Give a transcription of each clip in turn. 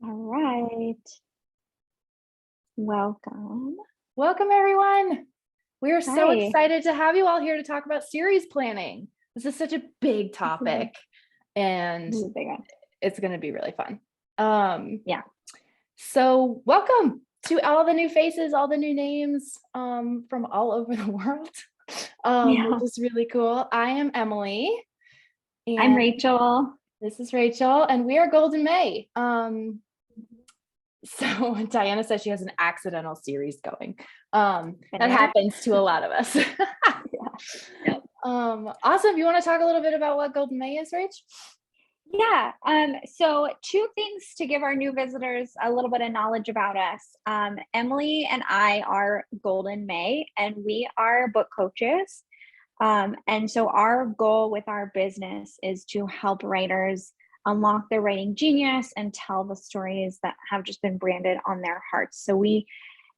All right. Welcome. Welcome, everyone. We are so Hi. excited to have you all here to talk about series planning. This is such a big topic, and This is a big one. it's going to be really fun. Yeah. So welcome to all the new faces, all the new names from all over the world, which is really cool. I am Emily. And I'm Rachel. This is Rachel, and we are Golden May. So Diana says she has an accidental series going. That happens to a lot of us. Yeah. Awesome. You want to talk a little bit about what Golden May is, Rach? Yeah. So two things to give our new visitors a little bit of knowledge about us. Emily and I are Golden May, and we are book coaches. And so our goal with our business is to help writers unlock their writing genius and tell the stories that have just been branded on their hearts. So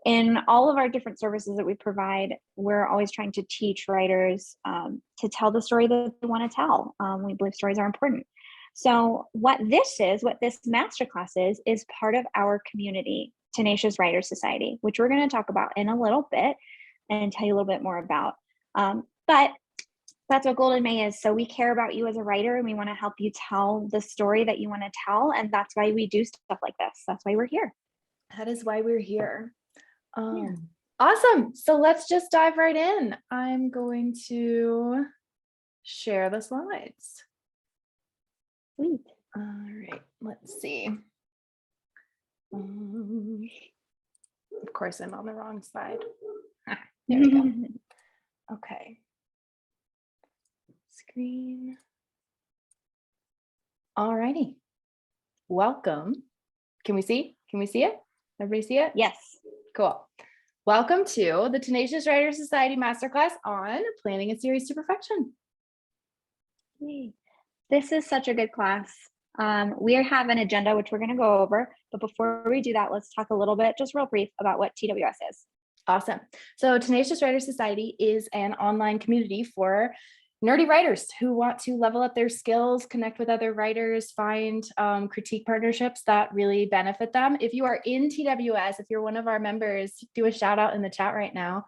in all of our different services that we provide, we're always trying to teach writers to tell the story that they want to tell. We believe stories are important. So what this masterclass is part of our community, Tenacious Writers Society, which we're going to talk about in a little bit and tell you a little bit more about. But that's what Golden May is. So we care about you as a writer, and we want to help you tell the story that you want to tell. And that's why we do stuff like this. That's why we're here. That is why we're here. Awesome. So let's just dive right in. I'm going to share the slides. Sweet. All right, let's see. Of course, I'm on the wrong side. There we go. Okay. Screen. All righty. Welcome. Can we see? Can we see it? Everybody see it? Yes. Cool. Welcome to the Tenacious Writers Society Masterclass on Planning a Series to Perfection. Yay. This is such a good class. We have an agenda, which we're going to go over. But before we do that, let's talk a little bit, just real brief, about what TWS is. Awesome. So Tenacious Writers Society is an online community for nerdy writers who want to level up their skills, connect with other writers, find critique partnerships that really benefit them. If you are in TWS, if you're one of our members, do a shout out in the chat right now.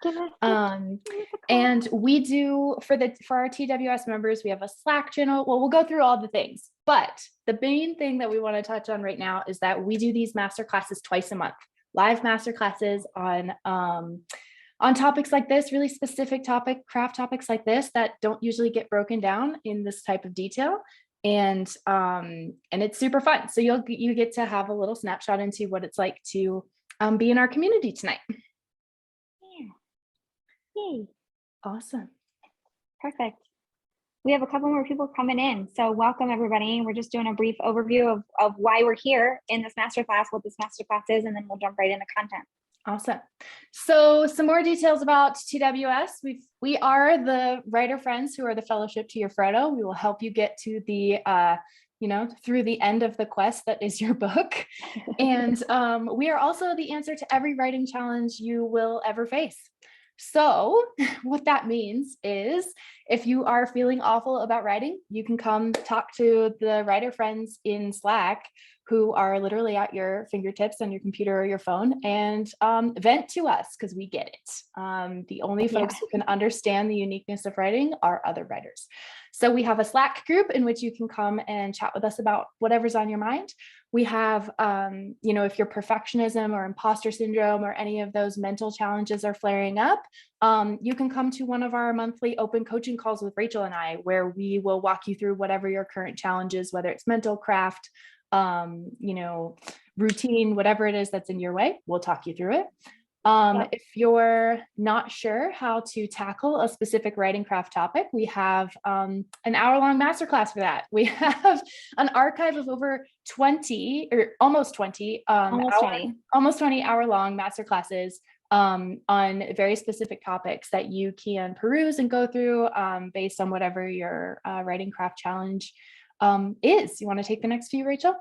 And we do for our TWS members, we have a Slack channel. Well, we'll go through all the things, but the main thing that we want to touch on right now is that we do these master classes twice a month, live master classes on topics like this, really specific craft topics like this that don't usually get broken down in this type of detail. And it's super fun. So you get to have a little snapshot into what it's like to be in our community tonight. Yeah. Yay. Awesome. Perfect. We have a couple more people coming in. So welcome, everybody. We're just doing a brief overview of why we're here in this masterclass, what this masterclass is, and then we'll jump right into content. Awesome. So some more details about TWS. We are the writer friends who are the fellowship to your Frodo. We will help you get to the, through the end of the quest that is your book. And we are also the answer to every writing challenge you will ever face. So what that means is if you are feeling awful about writing, you can come talk to the writer friends in Slack who are literally at your fingertips on your computer or your phone and vent to us because we get it. The only folks who can understand the uniqueness of writing are other writers. So we have a Slack group in which you can come and chat with us about whatever's on your mind. We have, if your perfectionism or imposter syndrome or any of those mental challenges are flaring up, you can come to one of our monthly open coaching calls with Rachel and I, where we will walk you through whatever your current challenge is, whether it's mental, craft, routine, whatever it is that's in your way, we'll talk you through it. If you're not sure how to tackle a specific writing craft topic, we have an hour-long masterclass for that. We have an archive of over 20 or almost 20 hour-long masterclasses on very specific topics that you can peruse and go through based on whatever your writing craft challenge is. You want to take the next few, Rachel?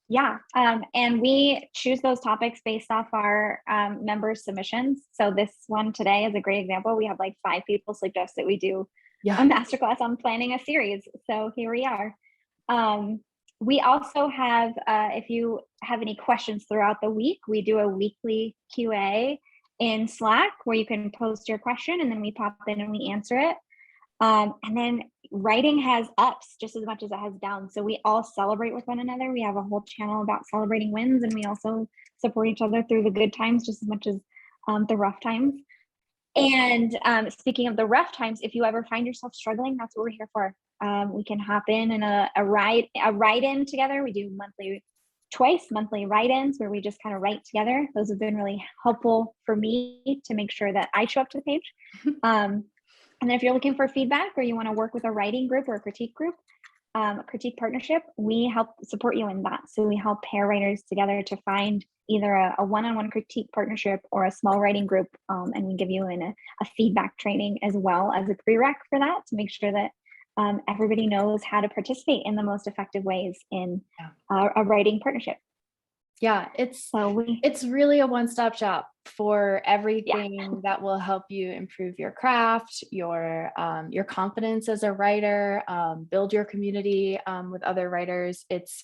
Yeah, and we choose those topics based off our members' submissions. So this one today is a great example. We have like 5 people suggest that we do a masterclass on planning a series. So here we are. we also have, if you have any questions throughout the week, we do a weekly QA in Slack where you can post your question and then we pop in and we answer it. And then writing has ups just as much as it has downs. So we all celebrate with one another. We have a whole channel about celebrating wins, and we also support each other through the good times just as much as the rough times. And speaking of the rough times, if you ever find yourself struggling, that's what we're here for. We can hop in and a write-in together. We do twice monthly write-ins where we just kind of write together. Those have been really helpful for me to make sure that I show up to the page. And then if you're looking for feedback or you want to work with a writing group or a critique group, a critique partnership, we help support you in that. So we help pair writers together to find either a one-on-one critique partnership or a small writing group. And we give you a feedback training as well as a prereq for that to make sure that everybody knows how to participate in the most effective ways in a writing partnership. Yeah, it's really a one-stop shop for everything that will help you improve your craft, your confidence as a writer, build your community with other writers. It's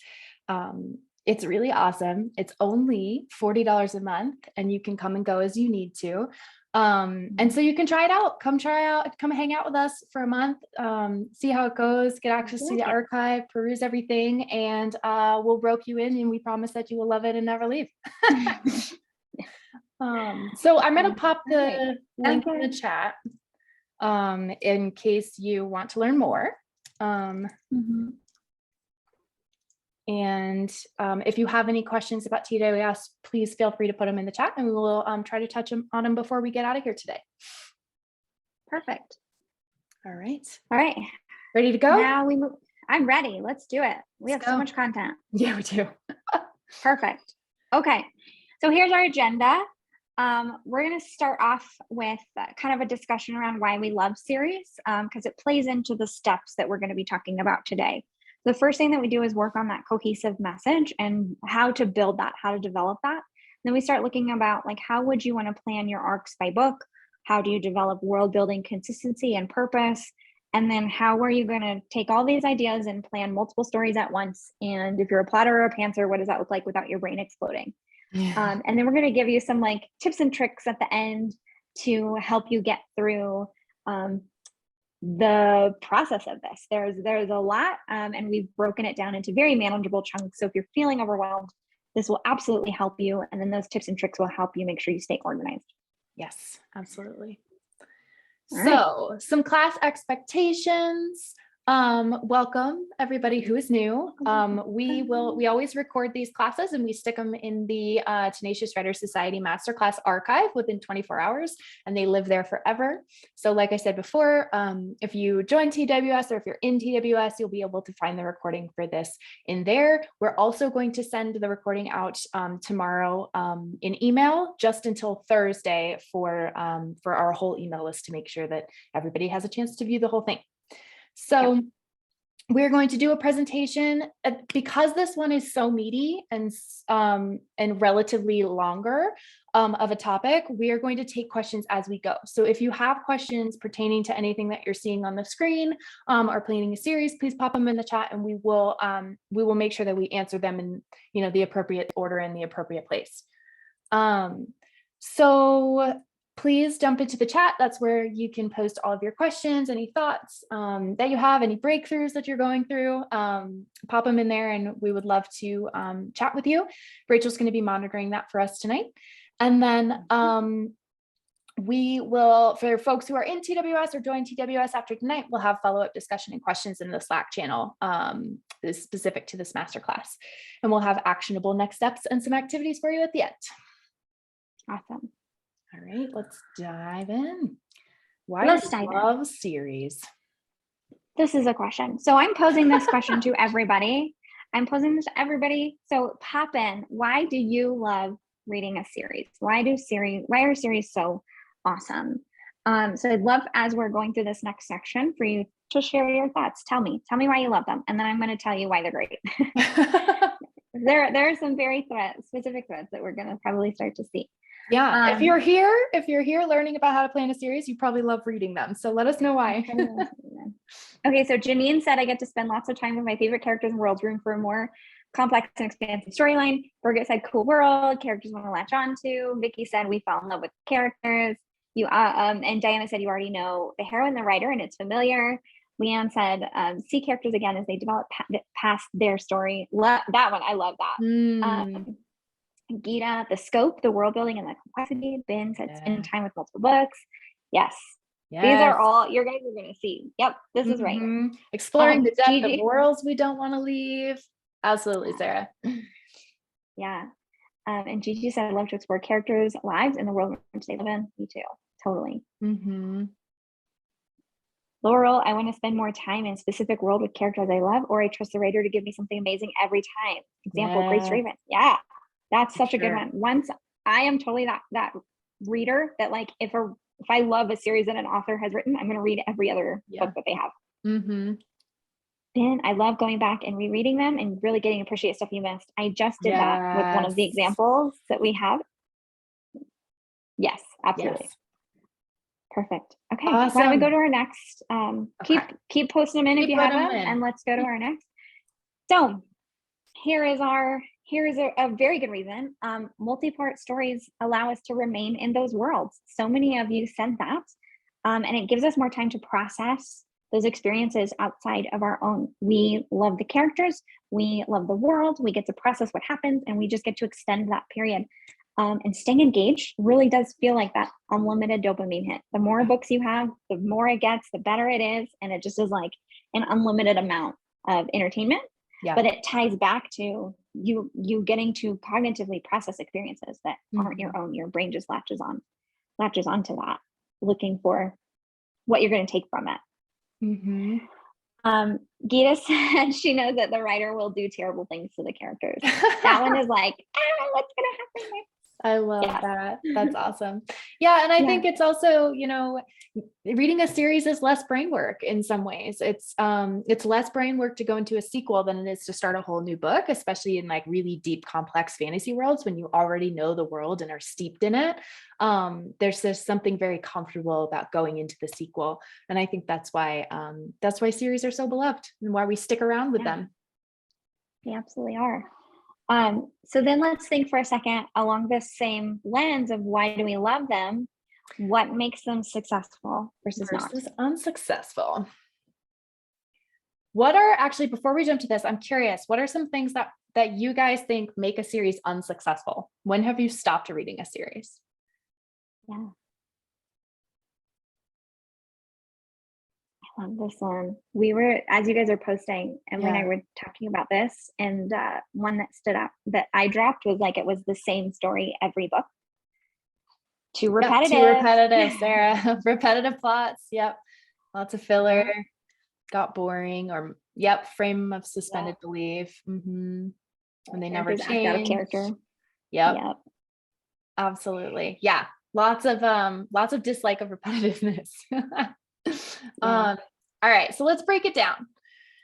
really awesome. It's only $40 a month, and you can come and go as you need to. And so you can try it out. Come hang out with us for a month, see how it goes, get access to the archive, peruse everything, and we'll rope you in, and we promise that you will love it and never leave. So I'm going to pop the link in the chat in case you want to learn more. And if you have any questions about TWS, please feel free to put them in the chat, and we will try to touch on them before we get out of here today. Perfect. All right. Ready to go? Now we move. I'm ready. Let's do it. We have so much content. Yeah, we do. Perfect. Okay. So here's our agenda. We're going to start off with kind of a discussion around why we love series, because it plays into the steps that we're going to be talking about today. The first thing that we do is work on that cohesive message and how to build that, how to develop that. Then we start looking about like, how would you want to plan your arcs by book? How do you develop world building consistency and purpose? And then how are you going to take all these ideas and plan multiple stories at once? And if you're a plotter or a pantser, what does that look like without your brain exploding? And then we're going to give you some like tips and tricks at the end to help you get through the process of this. There's a lot, and we've broken it down into very manageable chunks. So if you're feeling overwhelmed, this will absolutely help you. And then those tips and tricks will help you make sure you stay organized. Yes, absolutely. All So some class expectations. Welcome everybody who is new. We always record these classes and we stick them in the Tenacious Writer Society Masterclass archive within 24 hours, and they live there forever. So like I said before, if you join TWS or if you're in TWS, you'll be able to find the recording for this in there. We're also going to send the recording out tomorrow in email just until Thursday for our whole email list to make sure that everybody has a chance to view the whole thing. So we're going to do a presentation because this one is so meaty and relatively longer of a topic. We are going to take questions as we go. So if you have questions pertaining to anything that you're seeing on the screen or planning a series, please pop them in the chat, and we will make sure that we answer them in the appropriate order and the appropriate place. So please jump into the chat. That's where you can post all of your questions, any thoughts that you have, any breakthroughs that you're going through, pop them in there, and we would love to chat with you. Rachel's going to be monitoring that for us tonight. And then we will, for folks who are in TWS or join TWS after tonight, we'll have follow-up discussion and questions in the Slack channel specific to this masterclass. And we'll have actionable next steps and some activities for you at the end. Awesome. All right, let's dive in. Why let's do you dive love series? This is a question. So I'm posing this question to everybody. So pop in. Why do you love reading a series? Why are series so awesome? So I'd love, as we're going through this next section, for you to share your thoughts. Tell me why you love them. And then I'm going to tell you why they're great. There are some very specific threads that we're going to probably start to see. Yeah, if you're here learning about how to plan a series, you probably love reading them. So let us know why. Okay, so Janine said, I get to spend lots of time with my favorite characters and worlds, room for a more complex and expansive storyline. Birgit said, cool world, characters want to latch on to. Vicky said, we fell in love with characters. And Diana said, you already know the heroine, the writer, and it's familiar. Leanne said, see characters again as they develop past their story. That one, I love that. Gita, the scope, the world building, and the complexity. Ben said, spend time with multiple books. Yes. These are all your guys are going to see. Yep, this is right. Exploring the depth of worlds we don't want to leave. Absolutely, Sarah. Yeah. And Gigi said, I love to explore characters' lives in the world in which they live in. Me too. Totally. Laurel, I want to spend more time in a specific world with characters I love, or I trust the writer to give me something amazing every time. Example, Grace Raven. Yeah, that's such a good one. Once I am totally that reader that, like, if I love a series that an author has written, I'm going to read every other book that they have. Then I love going back and rereading them and really getting to appreciate stuff you missed. I just did that with one of the examples that we have. Yes, absolutely. Yes. Perfect. Okay. Awesome. Why don't we go to our next? Keep posting them in if you have them, and let's go to our next. So here is a very good reason. Multi-part stories allow us to remain in those worlds. So many of you said that, and it gives us more time to process those experiences outside of our own. We love the characters, we love the world, we get to process what happens, and we just get to extend that period. And staying engaged really does feel like that unlimited dopamine hit. The more books you have, the more it gets, the better it is. And it just is like an unlimited amount of entertainment. But it ties back to you getting to cognitively process experiences that aren't your own. Your brain just latches onto that, looking for what you're going to take from it. Gita said she knows that the writer will do terrible things to the characters. That one is like, what's going to happen next? I love that. That's awesome. Yeah. And I think it's also, reading a series is less brain work in some ways. It's less brain work to go into a sequel than it is to start a whole new book, especially in like really deep, complex fantasy worlds when you already know the world and are steeped in it. There's just something very comfortable about going into the sequel. And I think that's why series are so beloved and why we stick around with them. They absolutely are. So then let's think for a second along this same lens of why do we love them? What makes them successful versus unsuccessful? What are actually, before we jump to this, I'm curious, what are some things that you guys think make a series unsuccessful? When have you stopped reading a series? Yeah. I love this one. We were, as you guys are posting, and when I were talking about this, and one that stood out that I dropped was like, it was the same story every book. Too repetitive. Too repetitive, Sarah. Repetitive plots. Yep. Lots of filler. Got boring, or frame of suspended belief. And they never change. Out of character. Yep. Absolutely. Yeah. Lots of dislike of repetitiveness. All right, so let's break it down.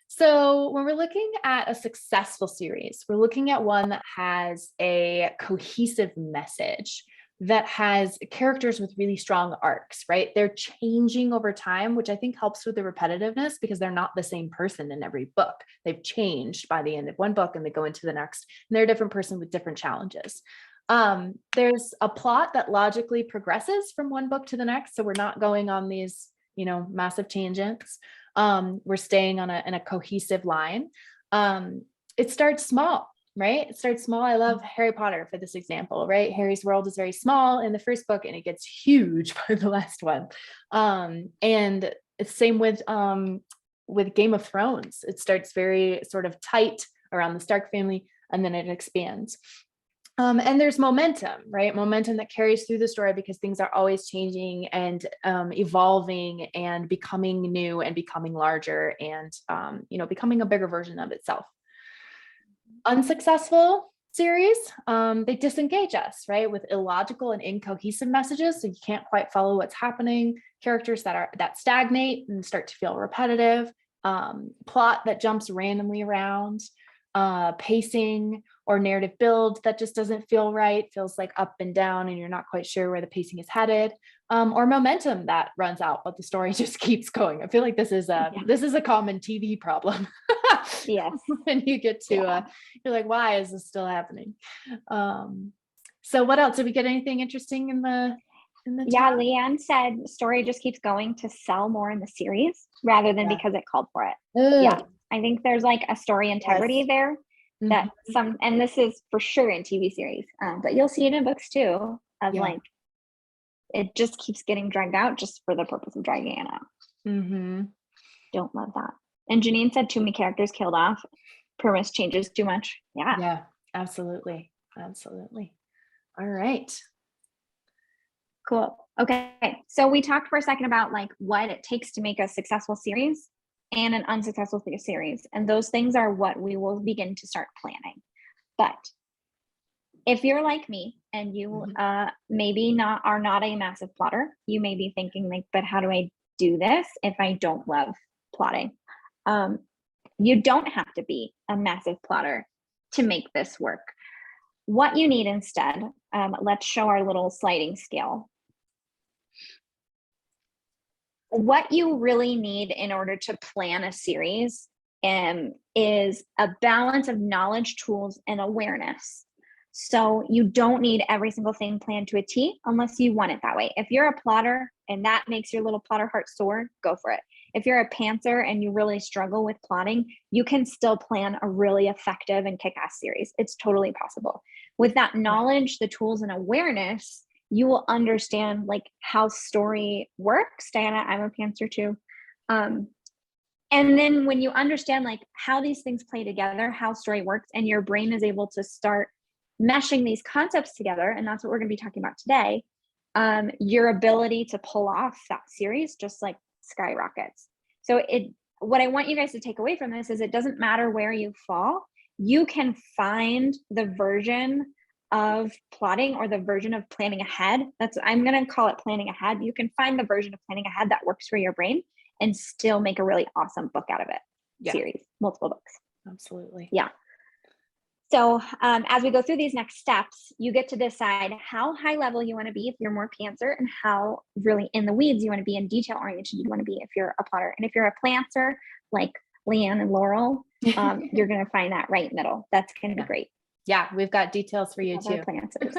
So when we're looking at a successful series, we're looking at one that has a cohesive message, that has characters with really strong arcs, right? They're changing over time, which I think helps with the repetitiveness because they're not the same person in every book. They've changed by the end of one book and they go into the next, and they're a different person with different challenges. There's a plot that logically progresses from one book to the next. So we're not going on these, massive tangents. We're staying on in a cohesive line. It starts small, right? It starts small. I love Harry Potter for this example, right? Harry's world is very small in the first book and it gets huge by the last one. And it's same with Game of Thrones. It starts very sort of tight around the Stark family and then it expands. And there's momentum, right? Momentum that carries through the story because things are always changing and evolving and becoming new and becoming larger and, becoming a bigger version of itself. Unsuccessful series, they disengage us, right? With illogical and incohesive messages. So you can't quite follow what's happening. Characters that stagnate and start to feel repetitive. Plot that jumps randomly around. Pacing or narrative build that just doesn't feel right, feels like up and down, and you're not quite sure where the pacing is headed, or momentum that runs out, but the story just keeps going. I feel like this is a common TV problem. Yes. When you get to, you're like, why is this still happening? So what else? Did we get anything interesting in the Yeah, top? Leanne said story just keeps going to sell more in the series rather than because it called for it. Yeah. I think there's like a story integrity there that and this is for sure in TV series, but you'll see it in books too, of like, it just keeps getting dragged out just for the purpose of dragging it out. Don't love that. And Janine said too many characters killed off. Premise changes too much. Yeah, absolutely. All right. Cool. Okay. So we talked for a second about like what it takes to make a successful series and an unsuccessful series. And those things are what we will begin to start planning. But if you're like me and you maybe are not a massive plotter, you may be thinking like, but how do I do this if I don't love plotting? You don't have to be a massive plotter to make this work. What you need instead, let's show our little sliding scale. What you really need in order to plan a series is a balance of knowledge, tools, and awareness. So you don't need every single thing planned to a T unless you want it that way. If you're a plotter and that makes your little plotter heart soar, go for it. If you're a pantser and you really struggle with plotting, you can still plan a really effective and kick-ass series. It's totally possible. With that knowledge, the tools, and awareness, you will understand like how story works. Diana, I'm a pantser too. And then when you understand like how these things play together, how story works, and your brain is able to start meshing these concepts together, and that's what we're going to be talking about today, your ability to pull off that series just like skyrockets. So what I want you guys to take away from this is it doesn't matter where you fall. You can find the version of plotting or the version of planning ahead. I'm going to call it planning ahead. You can find the version of planning ahead that works for your brain and still make a really awesome book out of it. Series, multiple books. Absolutely. Yeah. So as we go through these next steps, you get to decide how high level you want to be if you're more pantser, and how really in the weeds you want to be, and detail oriented you want to be if you're a plotter. And if you're a planter like Leanne and Laurel, you're going to find that right middle. That's going to be great. Yeah, we've got details for you too. Planters.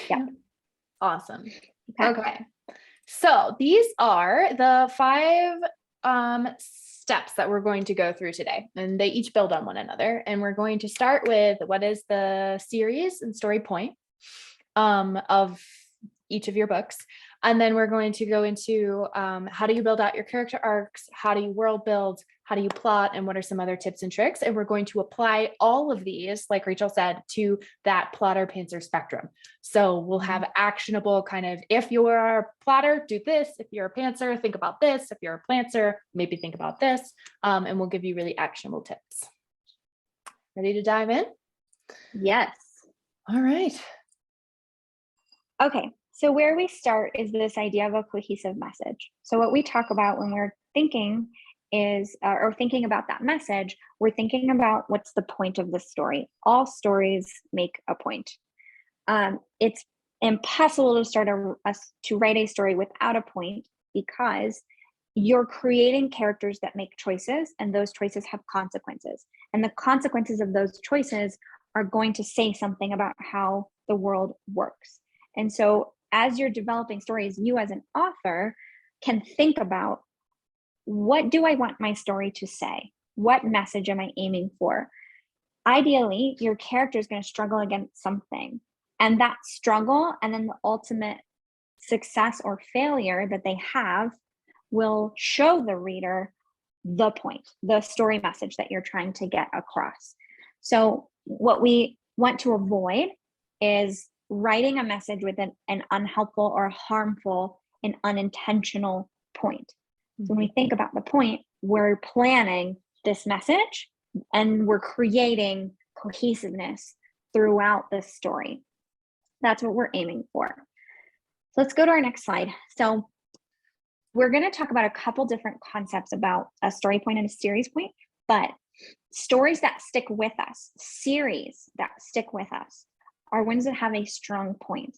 Yeah. Awesome. Okay. So these are the 5 steps that we're going to go through today, and they each build on one another. And we're going to start with what is the series and story point of each of your books. And then we're going to go into how do you build out your character arcs, how do you world build, how do you plot, and what are some other tips and tricks. And we're going to apply all of these, like Rachel said, to that plotter pantser spectrum. So we'll have actionable kind of, if you're a plotter, do this. If you're a pantser, think about this. If you're a planter, maybe think about this. And we'll give you really actionable tips. Ready to dive in? Yes. All right. Okay. So where we start is this idea of a cohesive message. So what we talk about when we're thinking is, or thinking about that message, we're thinking about what's the point of the story. All stories make a point. It's impossible to write a story without a point, because you're creating characters that make choices, and those choices have consequences. And the consequences of those choices are going to say something about how the world works. And so as you're developing stories, you as an author can think about, what do I want my story to say? What message am I aiming for? Ideally, your character is going to struggle against something. And that struggle, and then the ultimate success or failure that they have, will show the reader the point, the story message that you're trying to get across. So what we want to avoid is writing a message with an unhelpful or harmful and unintentional point. So when we think about the point, we're planning this message and we're creating cohesiveness throughout the story. That's what we're aiming for. So let's go to our next slide. So we're going to talk about a couple different concepts about a story point and a series point, but Stories that stick with us, series that stick with us, are ones that have a strong point.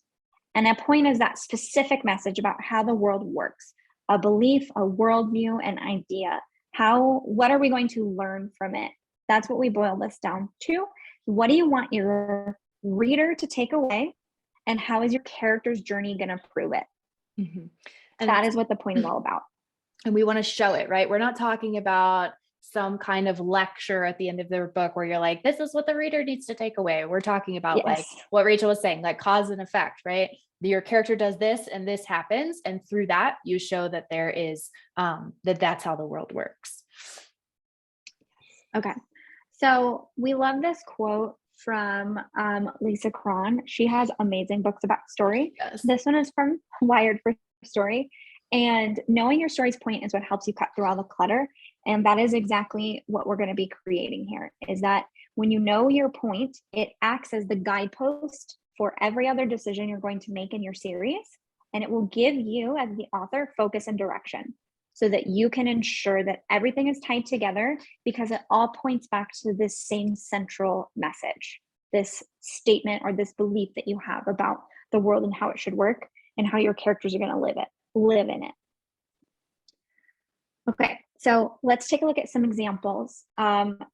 And a point is that specific message about how the world works, a belief, a worldview, an idea. What are we going to learn from it? That's what we boil this down to. What do you want your reader to take away? And how is your character's journey going to prove it? Mm-hmm. And that is what the point is all about. And we want to show it, right? We're not talking about some kind of lecture at the end of their book where you're like, this is what the reader needs to take away. We're talking about like what Rachel was saying, like cause and effect, right? Your character does this and this happens. And through that, you show that there is, that's how the world works. Okay. So we love this quote from Lisa Cron. She has amazing books about story. Yes. This one is from Wired for Story. And knowing your story's point is what helps you cut through all the clutter. And that is exactly what we're going to be creating here, is that when you know your point, it acts as the guidepost for every other decision you're going to make in your series. And it will give you, as the author, focus and direction so that you can ensure that everything is tied together, because it all points back to this same central message, this statement or this belief that you have about the world and how it should work and how your characters are going to live in it. Okay, so let's take a look at some examples.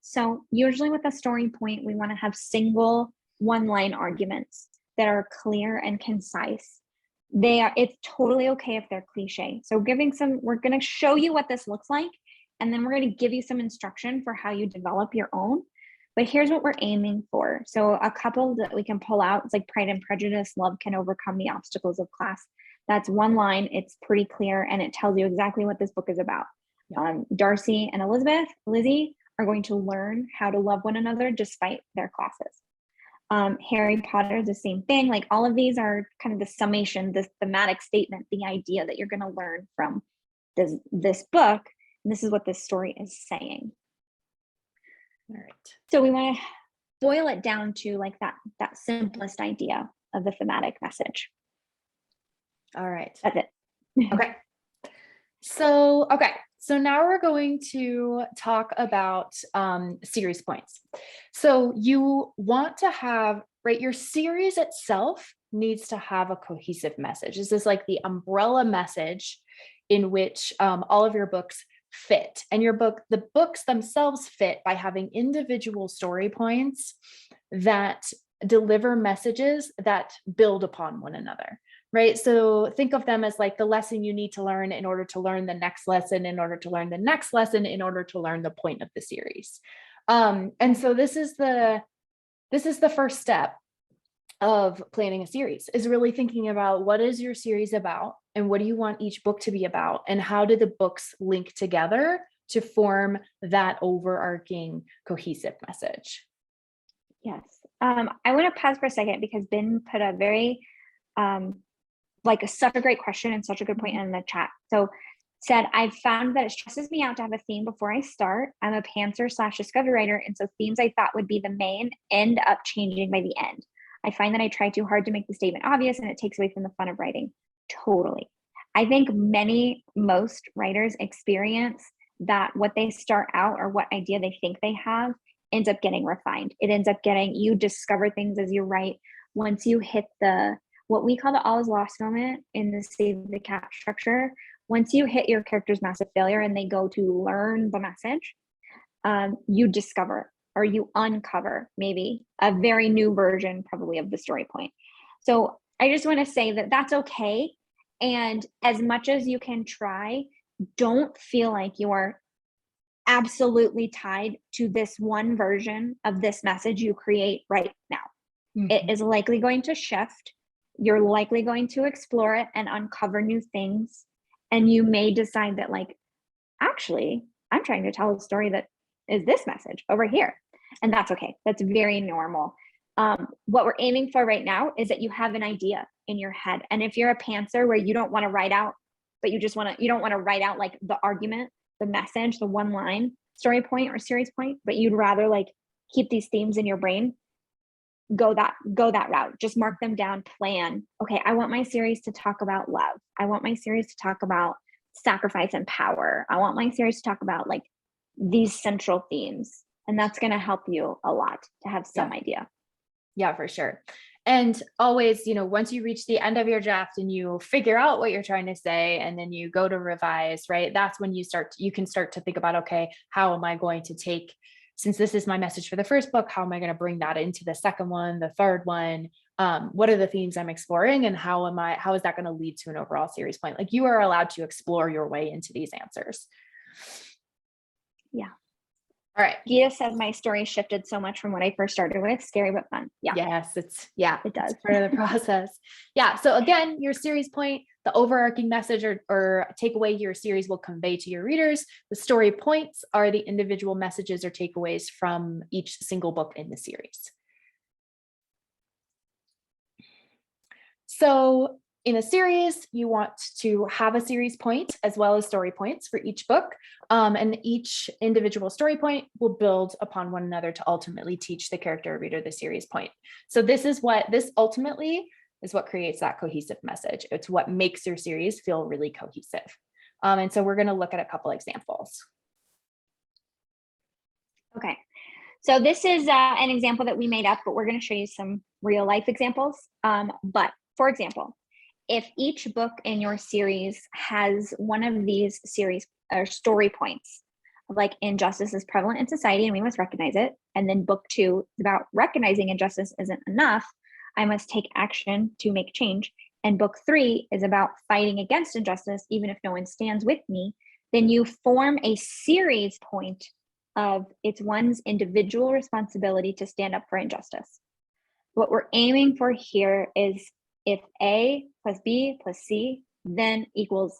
So usually with a story point, we want to have single one-line arguments that are clear and concise. It's totally okay if they're cliche. So we're going to show you what this looks like, and then we're going to give you some instruction for how you develop your own. But here's what we're aiming for. So a couple that we can pull out, it's like Pride and Prejudice, love can overcome the obstacles of class. That's one line. It's pretty clear, and it tells you exactly what this book is about. Darcy and Lizzie are going to learn how to love one another despite their classes. Harry Potter, the same thing. Like all of these are kind of the summation, this thematic statement, the idea that you're going to learn from this book. And this is what this story is saying. All right. So we want to boil it down to like that simplest idea of the thematic message. All right. That's it. Okay. So now we're going to talk about series points. So you want to have, right, your series itself needs to have a cohesive message. This is like the umbrella message in which all of your books fit. And the books themselves fit by having individual story points that deliver messages that build upon one another. Right. So think of them as like the lesson you need to learn in order to learn the next lesson, in order to learn the next lesson, in order to learn the point of the series. And so this is the first step of planning a series, is really thinking about what is your series about and what do you want each book to be about, and how do the books link together to form that overarching cohesive message. Yes. I want to pause for a second because Ben put a very such a great question and such a good point in the chat. So said, I've found that it stresses me out to have a theme before I start. I'm a pantser/discovery writer. And so themes I thought would be the main end up changing by the end. I find that I try too hard to make the statement obvious and it takes away from the fun of writing. Totally. I think most writers experience that what they start out or what idea they think they have ends up getting refined. It ends up you discover things as you write. Once you hit what we call the all is lost moment in the Save the Cat structure, once you hit your character's massive failure and they go to learn the message, you discover or you uncover maybe a very new version probably of the story point. So I just want to say that that's okay. And as much as you can try, don't feel like you are absolutely tied to this one version of this message you create right now. Mm-hmm. It is likely going to shift. You're likely going to explore it and uncover new things. And you may decide that, like, actually, I'm trying to tell a story that is this message over here. And that's okay. That's very normal. What we're aiming for right now is that you have an idea in your head. And if you're a pantser where you don't want to write out, but you don't want to write out like the argument, the message, the one line story point or series point, but you'd rather like keep these themes in your brain, go that route. Just mark them down, plan. Okay, I want my series to talk about love. I want my series to talk about sacrifice and power. I want my series to talk about like these central themes. And that's going to help you a lot to have some idea. Yeah, for sure. And always, once you reach the end of your draft and you figure out what you're trying to say, and then you go to revise, right? That's when you can start to think about, okay, how am I going to take, since this is my message for the first book, how am I going to bring that into the second one, the third one? What are the themes I'm exploring, and how is that going to lead to an overall series point? Like, you are allowed to explore your way into these answers. Yeah. All right. Gita said my story shifted so much from what I first started with. Scary but fun. Yeah. Yes, it does. It's part of the process. Yeah. So again, your series point, the overarching message or takeaway your series will convey to your readers. The story points are the individual messages or takeaways from each single book in the series. So in a series, you want to have a series point as well as story points for each book. And each individual story point will build upon one another to ultimately teach the character or reader the series point. So this ultimately is what creates that cohesive message. It's what makes your series feel really cohesive. And so we're going to look at a couple examples. Okay. So this is an example that we made up, but we're going to show you some real life examples. But for example, if each book in your series has one of these series or story points, like injustice is prevalent in society and we must recognize it, and then book 2 is about recognizing injustice isn't enough, I must take action to make change, and book 3 is about fighting against injustice even if no one stands with me, then you form a series point of it's one's individual responsibility to stand up for injustice. What we're aiming for here is if A plus B plus C then equals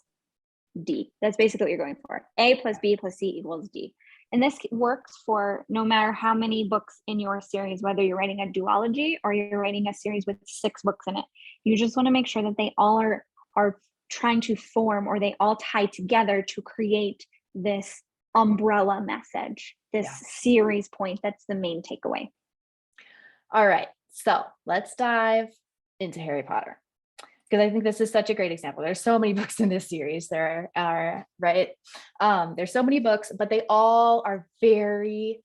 D. That's basically what you're going for. A plus B plus C equals D. And this works for no matter how many books in your series, whether you're writing a duology or you're writing a series with 6 books in it. You just want to make sure that they all are trying to form, or they all tie together to create this umbrella message, this series point that's the main takeaway. All right, so let's dive into Harry Potter, because I think this is such a great example. There's so many books in this series. There are, right? There's so many books, but they all are very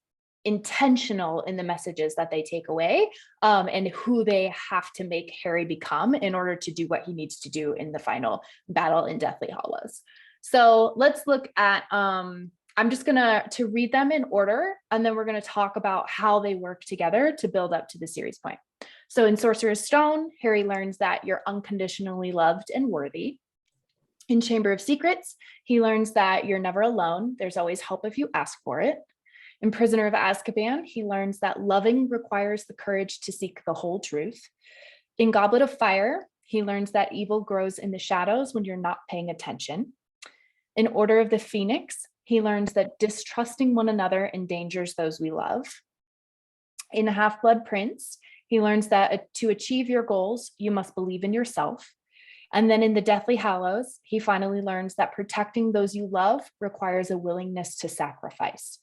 intentional in the messages that they take away, and who they have to make Harry become in order to do what he needs to do in the final battle in Deathly Hallows. So let's look at, I'm just gonna read them in order, and then we're gonna talk about how they work together to build up to the series point. So in Sorcerer's Stone, Harry learns that you're unconditionally loved and worthy. In Chamber of Secrets, he learns that you're never alone. There's always help if you ask for it. In Prisoner of Azkaban, he learns that loving requires the courage to seek the whole truth. In Goblet of Fire, he learns that evil grows in the shadows when you're not paying attention. In Order of the Phoenix, he learns that distrusting one another endangers those we love. In Half-Blood Prince, he learns that to achieve your goals, you must believe in yourself. And then in the Deathly Hallows, he finally learns that protecting those you love requires a willingness to sacrifice.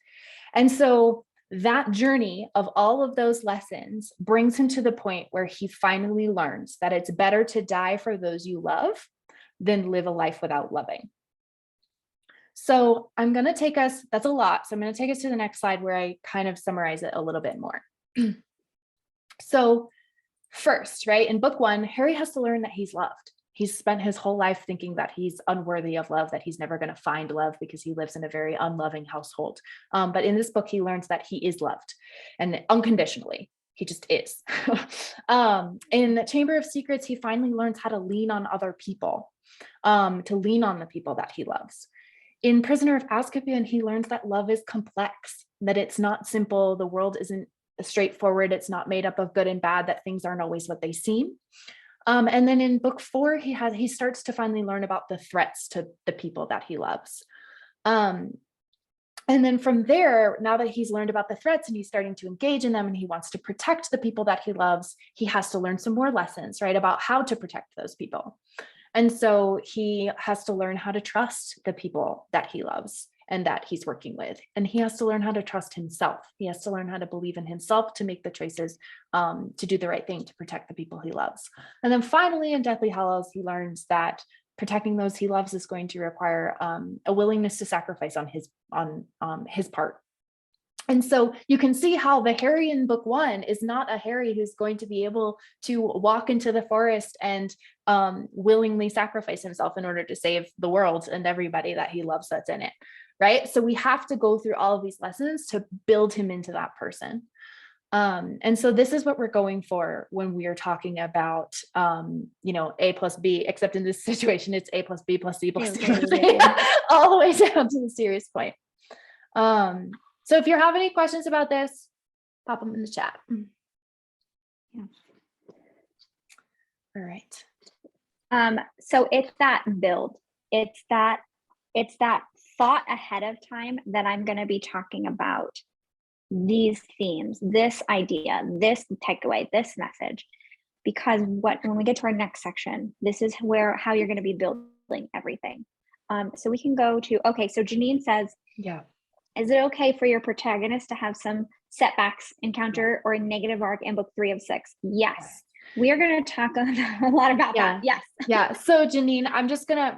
And so that journey of all of those lessons brings him to the point where he finally learns that it's better to die for those you love than live a life without loving. So I'm going to take us, that's a lot. So I'm going to take us to the next slide where I kind of summarize it a little bit more. So first, right, in book 1, Harry has to learn that he's loved. He's spent his whole life thinking that he's unworthy of love, that he's never going to find love because he lives in a very unloving household. But in this book, he learns that he is loved, and unconditionally. He just is. In the Chamber of Secrets, he finally learns how to lean on other people, to lean on the people that he loves. In Prisoner of Azkaban, he learns that love is complex, that it's not simple. The world isn't straightforward. It's not made up of good and bad, that things aren't always what they seem. And then in book 4, he starts to finally learn about the threats to the people that he loves. And then from there, now that he's learned about the threats and he's starting to engage in them and he wants to protect the people that he loves, he has to learn some more lessons, right, about how to protect those people. And so he has to learn how to trust the people that he loves and that he's working with. And he has to learn how to trust himself. He has to learn how to believe in himself to make the choices, to do the right thing, to protect the people he loves. And then finally, in Deathly Hallows, he learns that protecting those he loves is going to require a willingness to sacrifice on his part. And so you can see how the Harry in book 1 is not a Harry who's going to be able to walk into the forest and willingly sacrifice himself in order to save the world and everybody that he loves that's in it, right? So we have to go through all of these lessons to build him into that person. And so this is what we're going for when we are talking about, A plus B, except in this situation, it's A plus B plus C plus D plus B, all the way down to the serious point. So if you have any questions about this, pop them in the chat. Yeah. All right. So it's that build. It's that thought ahead of time that I'm going to be talking about these themes, this idea, this takeaway, this message, because when we get to our next section, this is how you're going to be building everything. So we can go to, okay, so Janine says, yeah, is it okay for your protagonist to have some setbacks, encounter, or a negative arc in book 3 of 6? Yes. We are going to talk a lot about that. Yes. Yeah. So Janine,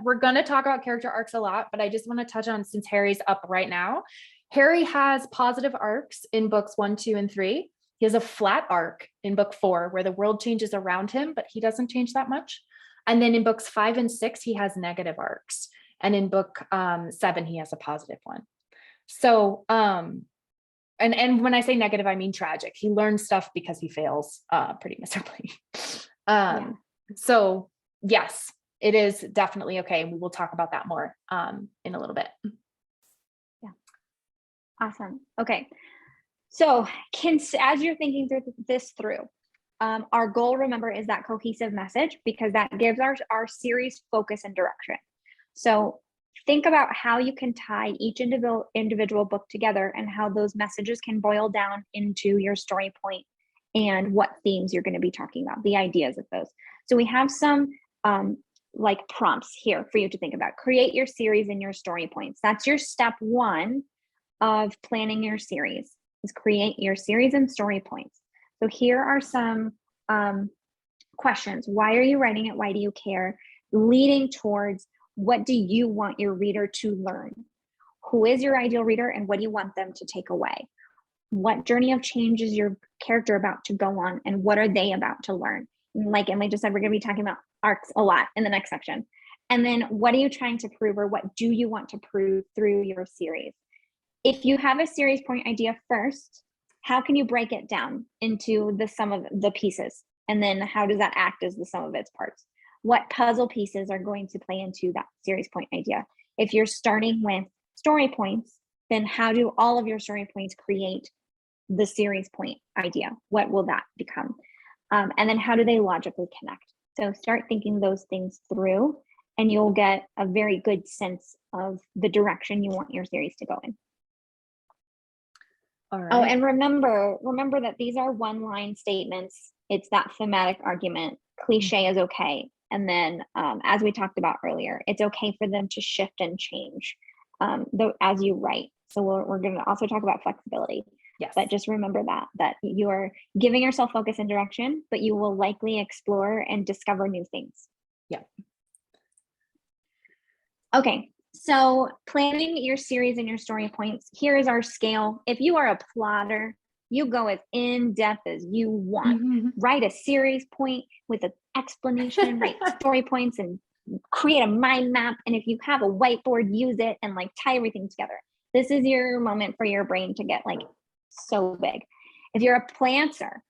we're going to talk about character arcs a lot, but I just want to touch on, since Harry's up right now, Harry has positive arcs in books 1, 2, and 3. He has a flat arc in book 4 where the world changes around him, but he doesn't change that much. And then in books 5 and 6, he has negative arcs. And in book 7, he has a positive one. So, and when I say negative, I mean tragic. He learns stuff because he fails pretty miserably. So yes, it is definitely okay. And we will talk about that more in a little bit. Yeah. Awesome. Okay. So as you're thinking through this our goal, remember, is that cohesive message, because that gives our series focus and direction. So think about how you can tie each individual book together and how those messages can boil down into your story point and what themes you're going to be talking about, the ideas of those. So we have some like prompts here for you to think about. Create your series and your story points. That's your step 1 of planning your series, is create your series and story points. So here are some questions. Why are you writing it? Why do you care? Leading towards, what do you want your reader to learn? Who is your ideal reader, and what do you want them to take away? What journey of change is your character about to go on, and what are they about to learn? Like Emily just said, we're going to be talking about arcs a lot in the next section. And then what are you trying to prove, or what do you want to prove through your series? If you have a series point idea first, how can you break it down into the sum of the pieces? And then how does that act as the sum of its parts? What puzzle pieces are going to play into that series point idea? If you're starting with story points, then how do all of your story points create the series point idea? What will that become? And then how do they logically connect? So start thinking those things through, and you'll get a very good sense of the direction you want your series to go in. All right. Oh, and remember that these are one-line statements. It's that thematic argument. Cliche is okay. And then, as we talked about earlier, it's okay for them to shift and change as you write. So we're going to also talk about flexibility. Yes. But just remember that you're giving yourself focus and direction, but you will likely explore and discover new things. Yeah. Okay. So planning your series and your story points, here is our scale. If you are a plotter, you go as in-depth as you want. Mm-hmm. Write a series point with an explanation, write story points, and create a mind map. And if you have a whiteboard, use it and like tie everything together. This is your moment for your brain to get like so big. If you're a planter,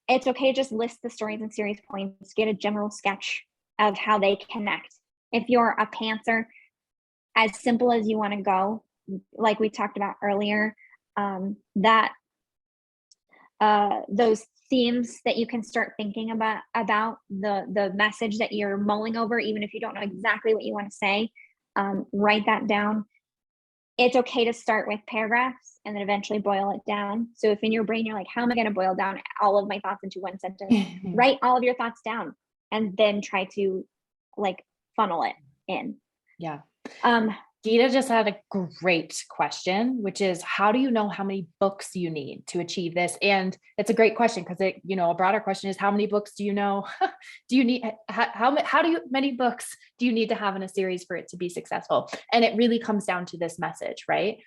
it's okay to just list the stories and series points, get a general sketch of how they connect. If you're a pantser, as simple as you want to go, like we talked about earlier, those themes that you can start thinking about the message that you're mulling over, even if you don't know exactly what you want to say, write that down. It's okay to start with paragraphs and then eventually boil it down. So if in your brain you're like, how am I going to boil down all of my thoughts into one sentence? Write all of your thoughts down and then try to like funnel it in. Yeah. Gita just had a great question, which is, how do you know how many books you need to achieve this? And it's a great question because a broader question is, how many books do you know? Do you need, many books do you need to have in a series for it to be successful? And it really comes down to this message, right?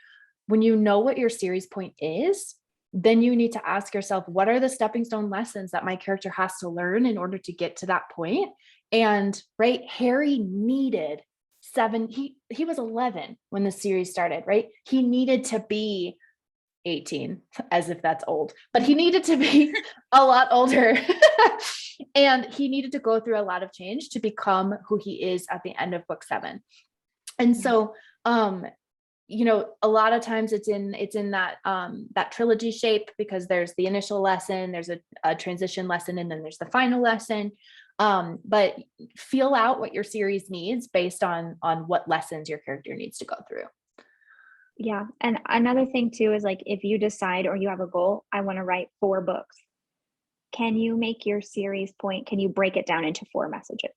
when you know what your series point is, then you need to ask yourself, what are the stepping stone lessons that my character has to learn in order to get to that point? And right, Harry needed 7, he was 11 when the series started, right? He needed to be 18, as if that's old, but he needed to be a lot older. And he needed to go through a lot of change to become who he is at the end of book 7. And so, a lot of times it's in that that trilogy shape, because there's the initial lesson, there's a transition lesson, and then there's the final lesson. But feel out what your series needs based on what lessons your character needs to go through. Yeah. And another thing too is like, if you decide or you have a goal, I want to write 4 books. Can you make your series point? Can you break it down into 4 messages?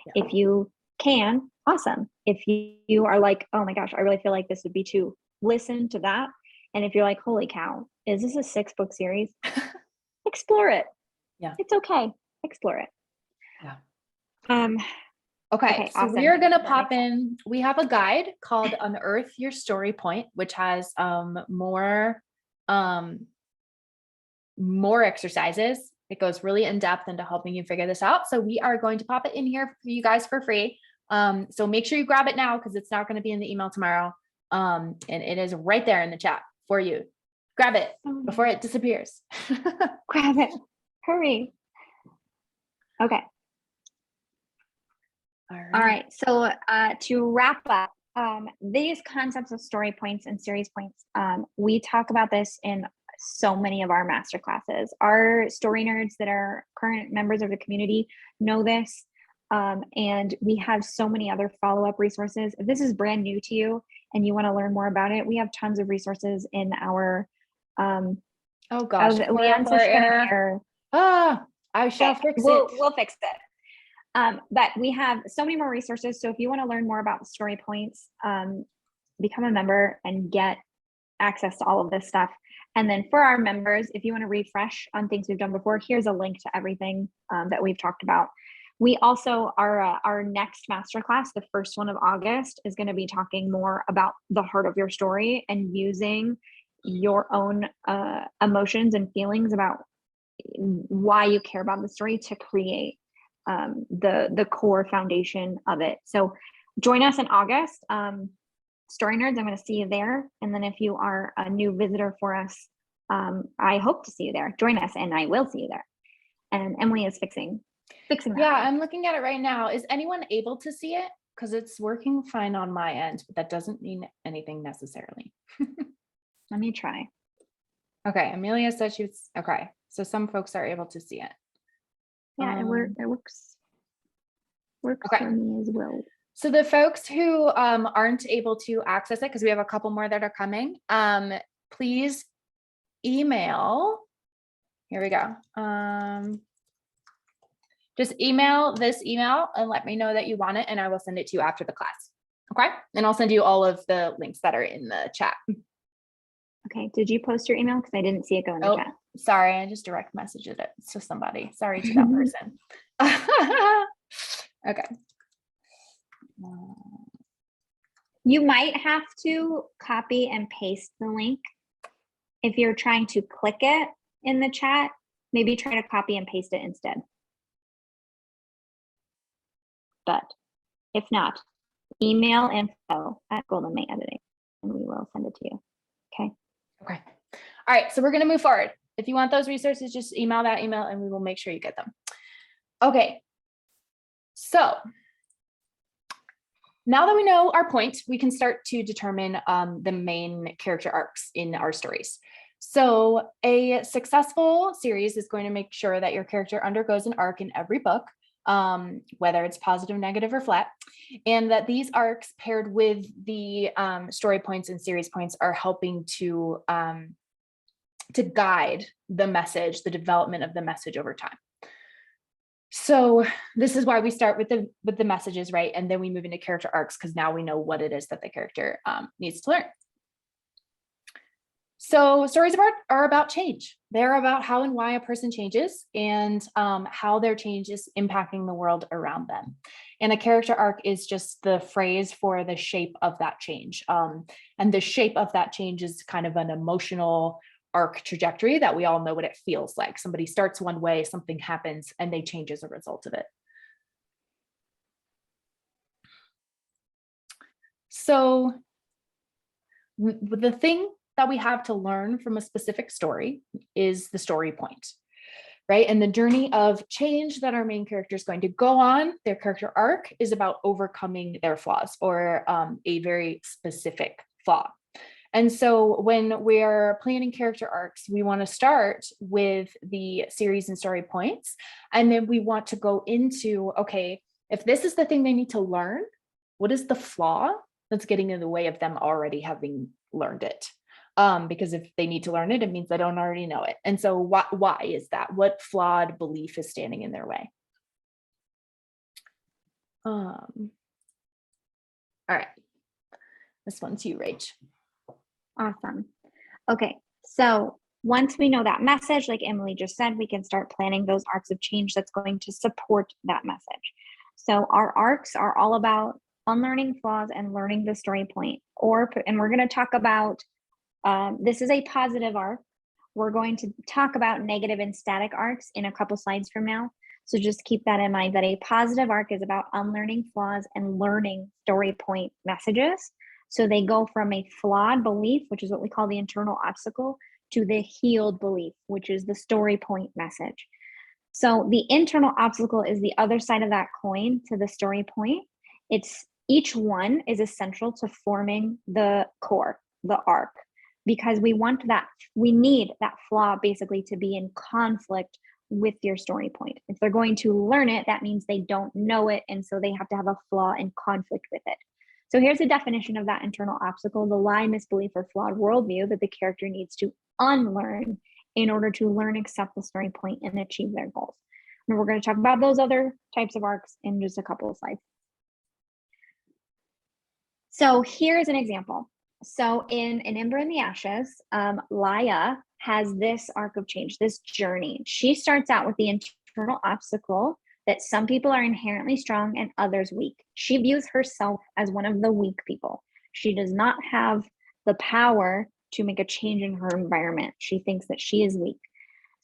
Yeah. If you can, awesome. If you are like, oh my gosh, I really feel like this would be too, listen to that. And if you're like, holy cow, is this a 6-book series? Explore it. Yeah. It's okay. Explore it. Yeah. Okay, so awesome. We're going to pop in. We have a guide called Unearth Your Story Point, which has more exercises. It goes really in depth into helping you figure this out. So we are going to pop it in here for you guys for free. So make sure you grab it now, because it's not going to be in the email tomorrow. And it is right there in the chat for you. Grab it before it disappears. Grab it. Hurry. Okay. All right. So to wrap up, these concepts of story points and series points, we talk about this in so many of our masterclasses. Our story nerds that are current members of the community know this. And we have so many other follow-up resources. If this is brand new to you and you want to learn more about it, we have tons of resources in our oh gosh, I shall fix it. We'll fix it. But we have so many more resources. So if you want to learn more about the story points, become a member and get access to all of this stuff. And then for our members, if you want to refresh on things we've done before, here's a link to everything that we've talked about. We also, our next masterclass, the first one of August, is going to be talking more about the heart of your story and using your own emotions and feelings about why you care about the story to create the core foundation of it. So join us in August. Story nerds, I'm going to see you there. And then if you are a new visitor for us, I hope to see you there. Join us and I will see you there. And Emily is fixing that. Yeah, I'm looking at it right now. Is anyone able to see it? Because it's working fine on my end, but that doesn't mean anything necessarily. Let me try. Okay, Amelia said she was, okay. So some folks are able to see it. Yeah, it works okay. For me as well. So the folks who aren't able to access it, because we have a couple more that are coming, please email. Here we go. Just email this email and let me know that you want it, and I will send it to you after the class. Okay? And I'll send you all of the links that are in the chat. Okay. Did you post your email? Because I didn't see it go in the chat. Sorry, I just direct messaged it to somebody. Sorry to that person. Okay. You might have to copy and paste the link. If you're trying to click it in the chat, maybe try to copy and paste it instead. But if not, email info@goldenmayediting and we will send it to you. Okay. Okay. All right. So we're going to move forward. If you want those resources, just email that email and we will make sure you get them. Okay. So now that we know our point, we can start to determine the main character arcs in our stories. So a successful series is going to make sure that your character undergoes an arc in every book, whether it's positive, negative, or flat, and that these arcs paired with the story points and series points are helping to guide the message, the development of the message over time. So this is why we start with the messages, right? And then we move into character arcs, because now we know what it is that the character needs to learn. So stories are about change. They're about how and why a person changes and how their change is impacting the world around them. And a character arc is just the phrase for the shape of that change. And the shape of that change is kind of an emotional arc trajectory that we all know what it feels like. Somebody starts one way, something happens, and they change as a result of it. So the thing that we have to learn from a specific story is the story point, right? And the journey of change that our main character is going to go on, their character arc, is about overcoming their flaws or a very specific flaw. And so when we're planning character arcs, we want to start with the series and story points. And then we want to go into, okay, if this is the thing they need to learn, what is the flaw that's getting in the way of them already having learned it? Because if they need to learn it, it means they don't already know it. And so why is that? What flawed belief is standing in their way? All right. This one's you, Rach. Awesome. Okay. So once we know that message, like Emily just said, we can start planning those arcs of change that's going to support that message. So our arcs are all about unlearning flaws and learning the story point. And we're going to talk about, this is a positive arc. We're going to talk about negative and static arcs in a couple slides from now. So just keep that in mind, that a positive arc is about unlearning flaws and learning story point messages. So they go from a flawed belief, which is what we call the internal obstacle, to the healed belief, which is the story point message. So the internal obstacle is the other side of that coin to the story point. Each one is essential to forming the core, the arc, because we need that flaw basically to be in conflict with your story point. If they're going to learn it, that means they don't know it, and so they have to have a flaw in conflict with it. So here's a definition of that internal obstacle: the lie, misbelief, or flawed worldview that the character needs to unlearn in order to learn, accept the story point, and achieve their goals. And we're going to talk about those other types of arcs in just a couple of slides. So here's an example. So in An Ember in the Ashes, Laia has this arc of change, this journey. She starts out with the internal obstacle that some people are inherently strong and others weak. She views herself as one of the weak people. She does not have the power to make a change in her environment. She thinks that she is weak.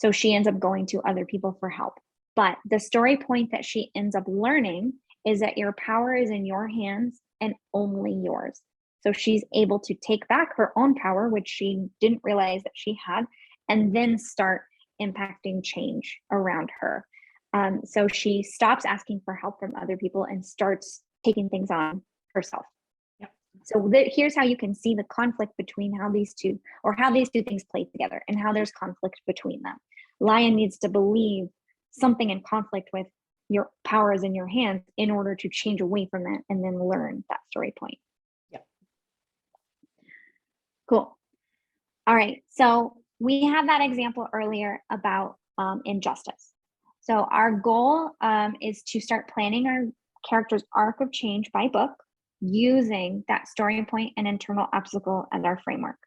So she ends up going to other people for help. But the story point that she ends up learning is that your power is in your hands and only yours. So she's able to take back her own power, which she didn't realize that she had, and then start impacting change around her. So she stops asking for help from other people and starts taking things on herself. Yep. So here's how you can see the conflict between how these two things play together and how there's conflict between them. Lion needs to believe something in conflict with your power is in your hands in order to change away from it and then learn that story point. Yep. Cool. All right. So we had that example earlier about injustice. So our goal is to start planning our character's arc of change by book using that story point and internal obstacle as our framework.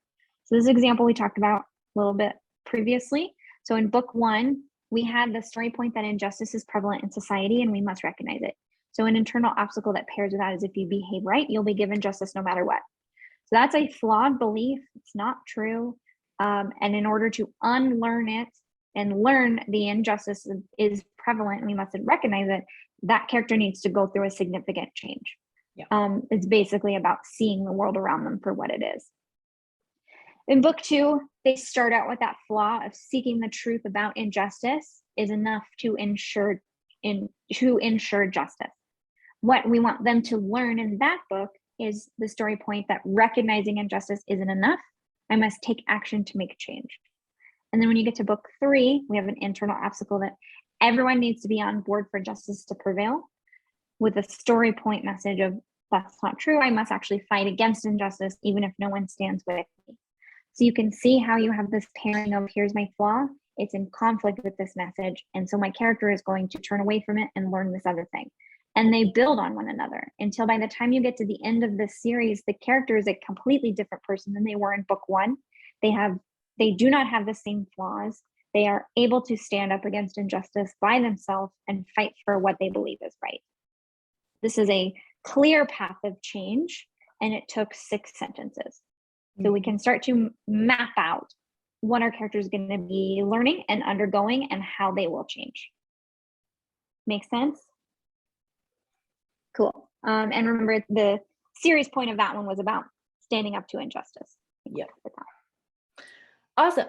So this example we talked about a little bit previously. So in book 1, we had the story point that injustice is prevalent in society and we must recognize it. So an internal obstacle that pairs with that is if you behave right, you'll be given justice no matter what. So that's a flawed belief. It's not true. And in order to unlearn it and learn the injustice is prevalent and we must recognize it, that character needs to go through a significant change. Yeah. It's basically about seeing the world around them for what it is. In book 2, they start out with that flaw of seeking the truth about injustice is enough to ensure justice. What we want them to learn in that book is the story point that recognizing injustice isn't enough. I must take action to make change. And then when you get to book 3, we have an internal obstacle that everyone needs to be on board for justice to prevail, with a story point message of that's not true. I must actually fight against injustice, even if no one stands with me. So you can see how you have this pairing of here's my flaw. It's in conflict with this message. And so my character is going to turn away from it and learn this other thing. And they build on one another until by the time you get to the end of this series, the character is a completely different person than they were in book 1. They do not have the same flaws. They are able to stand up against injustice by themselves and fight for what they believe is right. This is a clear path of change, and it took 6 sentences. So we can start to map out what our character is going to be learning and undergoing and how they will change. Make sense? Cool. And remember, the series point of that one was about standing up to injustice. Yep. Awesome.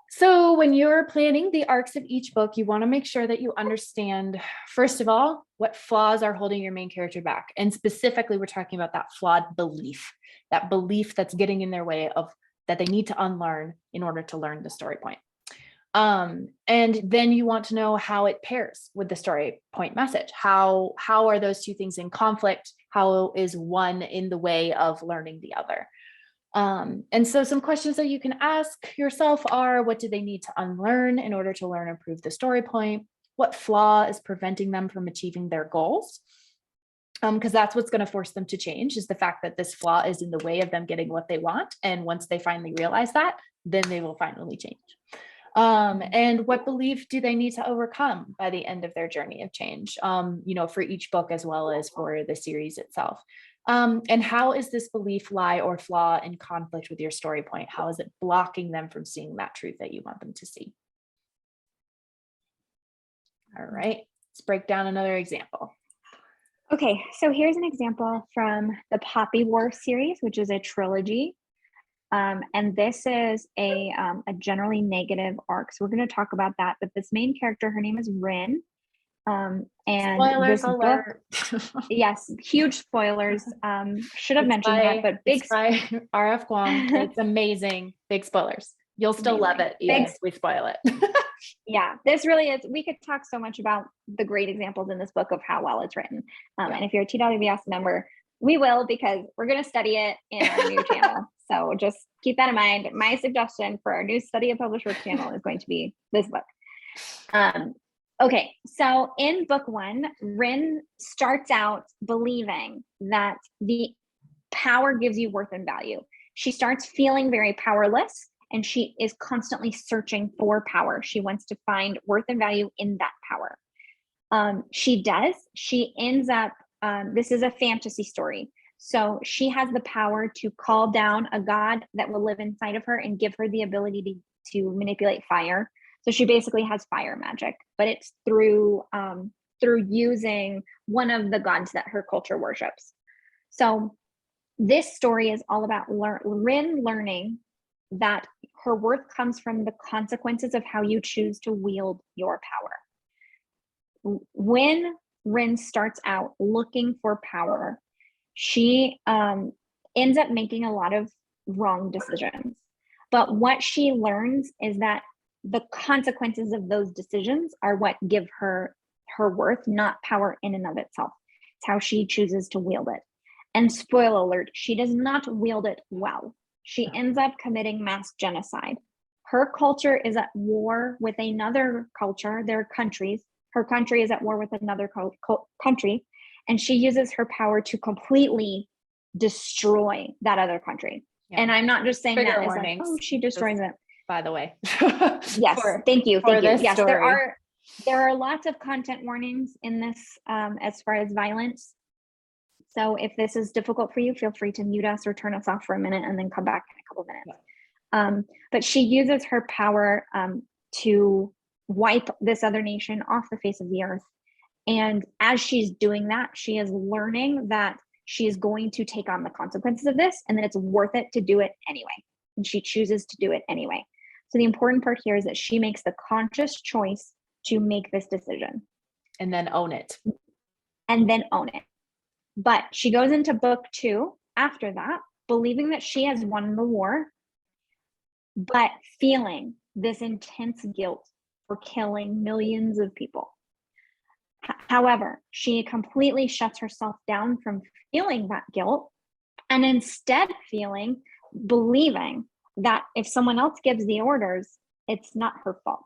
So when you're planning the arcs of each book, you want to make sure that you understand, first of all, what flaws are holding your main character back. And specifically, we're talking about that flawed belief, that belief that's getting in their way of that they need to unlearn in order to learn the story point. And then you want to know how it pairs with the story point message. How are those two things in conflict? How is one in the way of learning the other? And so some questions that you can ask yourself are, what do they need to unlearn in order to learn and improve the story point? What flaw is preventing them from achieving their goals? Because that's what's going to force them to change, is the fact that this flaw is in the way of them getting what they want. And once they finally realize that, then they will finally change. And what belief do they need to overcome by the end of their journey of change, for each book as well as for the series itself? And how is this belief, lie, or flaw in conflict with your story point? How is it blocking them from seeing that truth that you want them to see? All right, let's break down another example. Okay, so here's an example from the Poppy War series, which is a trilogy. And this is a generally negative arc. So we're going to talk about that. But this main character, her name is Rin. And Spoilers this alert. book, yes, huge spoilers. Should have mentioned that, but big. It's by R.F. Kuang. It's amazing. Big spoilers. You'll still love it even if we spoil it. Yeah, this really is. We could talk so much about the great examples in this book of how well it's written. And if you're a TWS member, we will, because we're going to study it in our new channel. So just keep that in mind. My suggestion for our new Study of Published Work channel is going to be this book. Okay, so in book 1, Rin starts out believing that the power gives you worth and value. She starts feeling very powerless, and she is constantly searching for power. She wants to find worth and value in that power. She ends up, this is a fantasy story. So she has the power to call down a god that will live inside of her and give her the ability to manipulate fire. So she basically has fire magic, but it's through using one of the gods that her culture worships. So this story is all about Rin learning that her worth comes from the consequences of how you choose to wield your power. When Rin starts out looking for power, she ends up making a lot of wrong decisions. But what she learns is that the consequences of those decisions are what give her her worth, not power in and of itself. It's how she chooses to wield it. And spoiler alert, she does not wield it well. She ends up committing mass genocide. Her culture is at war with another culture, their countries. Her country is at war with another country, and she uses her power to completely destroy that other country. Yeah. And I'm not just saying that as like, oh, she destroys it. By the way. Yes, thank you. Yes, story. there are lots of content warnings in this as far as violence. So if this is difficult for you, feel free to mute us or turn us off for a minute and then come back in a couple of minutes. But she uses her power to wipe this other nation off the face of the earth. And as she's doing that, she is learning that she is going to take on the consequences of this, and that it's worth it to do it anyway. And she chooses to do it anyway. So the important part here is that she makes the conscious choice to make this decision. And then own it. But she goes into book 2 after that, believing that she has won the war, but feeling this intense guilt for killing millions of people. However, she completely shuts herself down from feeling that guilt, and instead believing that if someone else gives the orders, it's not her fault.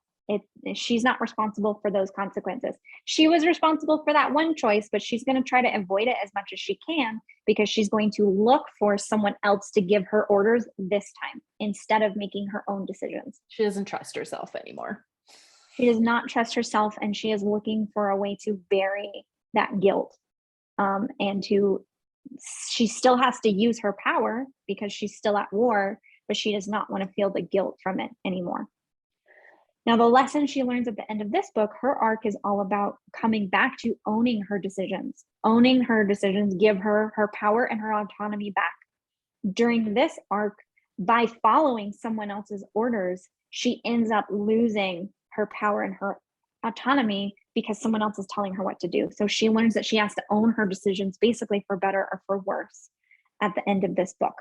she's not responsible for those consequences. She was responsible for that one choice, but she's going to try to avoid it as much as she can, because she's going to look for someone else to give her orders this time instead of making her own decisions. She doesn't trust herself anymore. She does not trust herself, and she is looking for a way to bury that guilt. She still has to use her power because she's still at war, but she does not want to feel the guilt from it anymore. Now, the lesson she learns at the end of this book, her arc is all about coming back to owning her decisions. Owning her decisions give her her power and her autonomy back. During this arc, by following someone else's orders, she ends up losing her power and her autonomy because someone else is telling her what to do. So she learns that she has to own her decisions, basically for better or for worse, at the end of this book.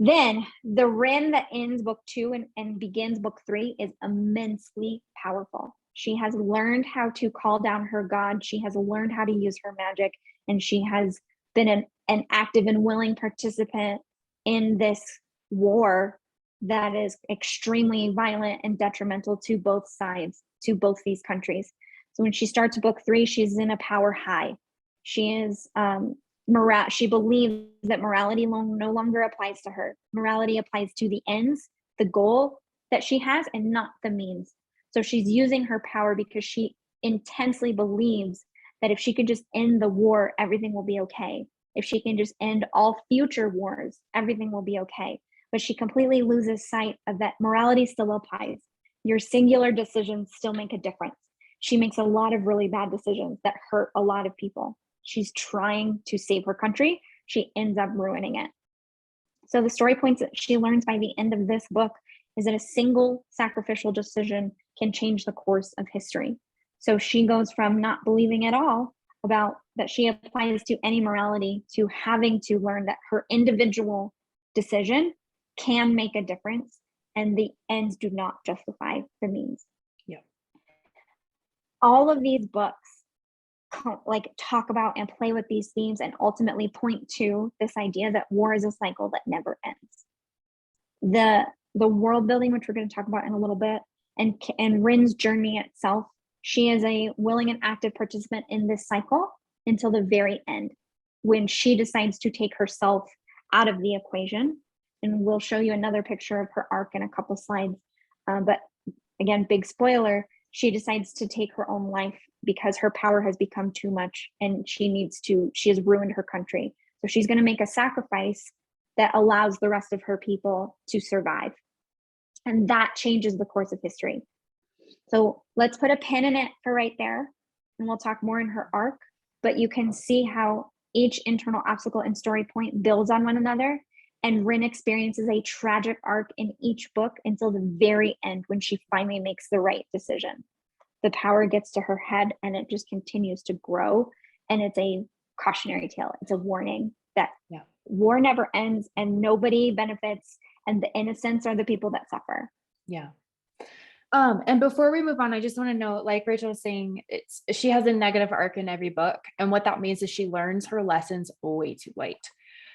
Then the Rin that ends book 2 and begins book 3 is immensely powerful. She has learned how to call down her god. She has learned how to use her magic, and she has been an active and willing participant in this war that is extremely violent and detrimental to both sides, to both these countries. So when she starts book 3, she's in a power high. She is she believes that morality no longer applies to her. Morality applies to the ends, the goal that she has, and not the means. So she's using her power because she intensely believes that if she could just end the war, everything will be okay. If she can just end all future wars, everything will be okay. But she completely loses sight of that morality still applies. Your singular decisions still make a difference. She makes a lot of really bad decisions that hurt a lot of people. She's trying to save her country. She ends up ruining it. So the story points that she learns by the end of this book is that a single sacrificial decision can change the course of history. So she goes from not believing at all about that she applies to any morality to having to learn that her individual decision can make a difference, and the ends do not justify the means. Yeah. All of these books talk about and play with these themes and ultimately point to this idea that war is a cycle that never ends. The world building, which we're going to talk about in a little bit, and Rin's journey itself, she is a willing and active participant in this cycle until the very end, when she decides to take herself out of the equation. And we'll show you another picture of her arc in a couple slides. But again, big spoiler, she decides to take her own life because her power has become too much and she has ruined her country. So she's going to make a sacrifice that allows the rest of her people to survive. And that changes the course of history. So let's put a pin in it for right there, and we'll talk more in her arc, but you can see how each internal obstacle and story point builds on one another. And Rin experiences a tragic arc in each book until the very end, when she finally makes the right decision. The power gets to her head and it just continues to grow. And it's a cautionary tale. It's a warning that war never ends and nobody benefits, and the innocents are the people that suffer. Yeah. And before we move on, I just want to note, like Rachel was saying, she has a negative arc in every book. And what that means is she learns her lessons way too late.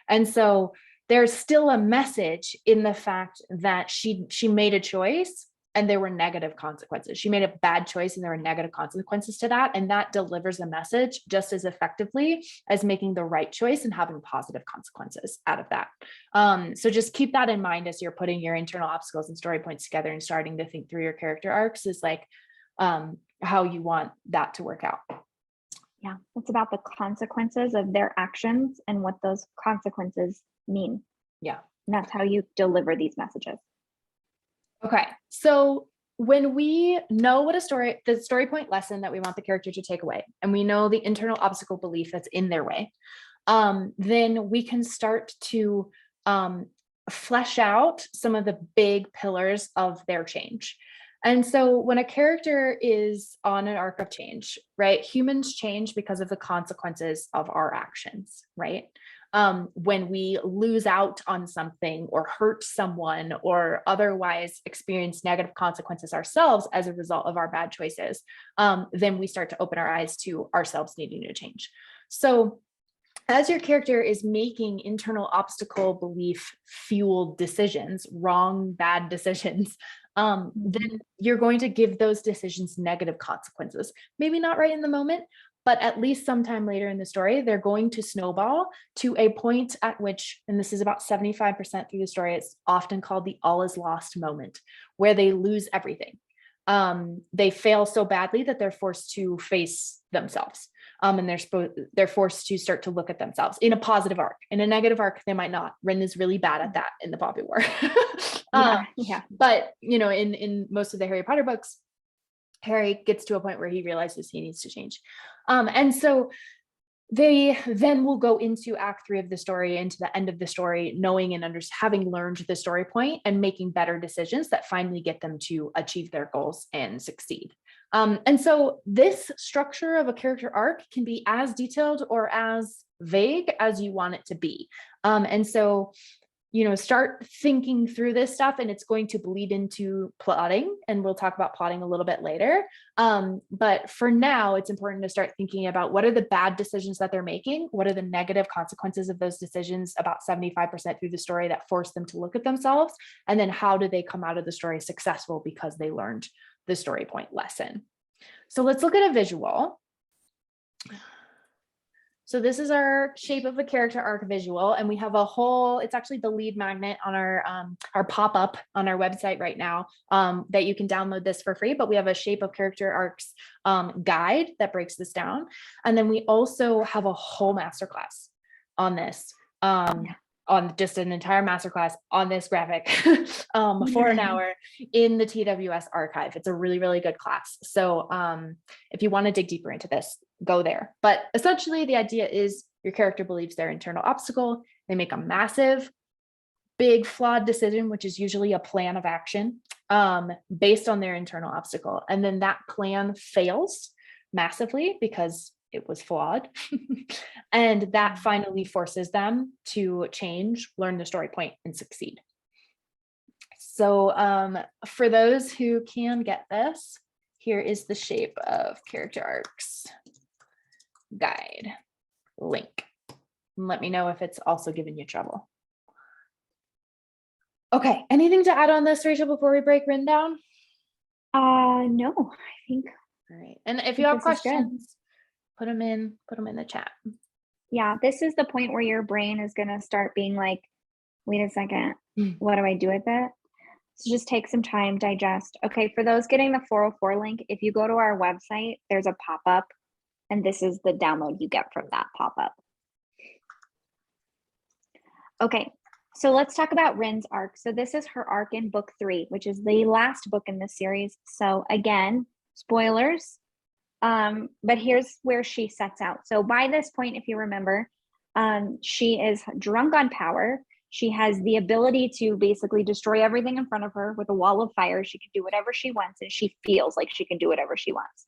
And so there's still a message in the fact that she made a choice and there were negative consequences. She made a bad choice and there were negative consequences to that. And that delivers a message just as effectively as making the right choice and having positive consequences out of that. So just keep that in mind as you're putting your internal obstacles and story points together and starting to think through your character arcs, is like how you want that to work out. Yeah, it's about the consequences of their actions and what those consequences mean. Yeah. And that's how you deliver these messages. Okay. So when we know what the story point lesson that we want the character to take away, and we know the internal obstacle belief that's in their way, then we can start to flesh out some of the big pillars of their change. And so when a character is on an arc of change, right? Humans change because of the consequences of our actions, right? When we lose out on something or hurt someone or otherwise experience negative consequences ourselves as a result of our bad choices, then we start to open our eyes to ourselves needing to change. So as your character is making internal obstacle belief fueled decisions, wrong, bad decisions, then you're going to give those decisions negative consequences. Maybe not right in the moment, but at least sometime later in the story, they're going to snowball to a point at which, and this is about 75% through the story, it's often called the all is lost moment, where they lose everything. They fail so badly that they're forced to face themselves. And they're forced to start to look at themselves in a positive arc. In a negative arc, they might not. Rin is really bad at that in the Poppy War. Yeah. But in most of the Harry Potter books, Harry gets to a point where he realizes he needs to change. And so they then will go into act 3 of the story, into the end of the story, knowing and having learned the story point and making better decisions that finally get them to achieve their goals and succeed. And so this structure of a character arc can be as detailed or as vague as you want it to be. And so start thinking through this stuff, and it's going to bleed into plotting, and we'll talk about plotting a little bit later. But for now, it's important to start thinking about what are the bad decisions that they're making, what are the negative consequences of those decisions about 75% through the story that force them to look at themselves, and then how do they come out of the story successful because they learned the story point lesson. So let's look at a visual. So this is our shape of a character arc visual, and we have a whole, it's actually the lead magnet on our pop-up on our website right now, that you can download this for free, but we have a shape of character arcs guide that breaks this down. And then we also have a whole masterclass on this, on just an entire masterclass on this graphic for an hour in the TWS archive. It's a really, really good class. So if you want to dig deeper into this, go there. But essentially the idea is your character believes their internal obstacle. They make a massive, big flawed decision, which is usually a plan of action based on their internal obstacle. And then that plan fails massively because it was flawed. And that finally forces them to change, learn the story point, and succeed. So for those who can get this, here is the shape of character arcs guide link. Let me know if it's also giving you trouble. Okay, anything to add on this, Rachel, before we break Rin down? No, I think. All right, and if you have questions, put them in the chat. Yeah, this is the point where your brain is going to start being like, wait a second, what do I do with it? So just take some time, digest. Okay, for those getting the 404 link, if you go to our website, there's a pop-up, and this is the download you get from that pop-up. Okay, so let's talk about Rin's arc. So this is her arc in book 3, which is the last book in the series. So again, spoilers. But here's where she sets out. So by this point, if you remember, she is drunk on power. She has the ability to basically destroy everything in front of her with a wall of fire. She can do whatever she wants, and she feels like she can do whatever she wants.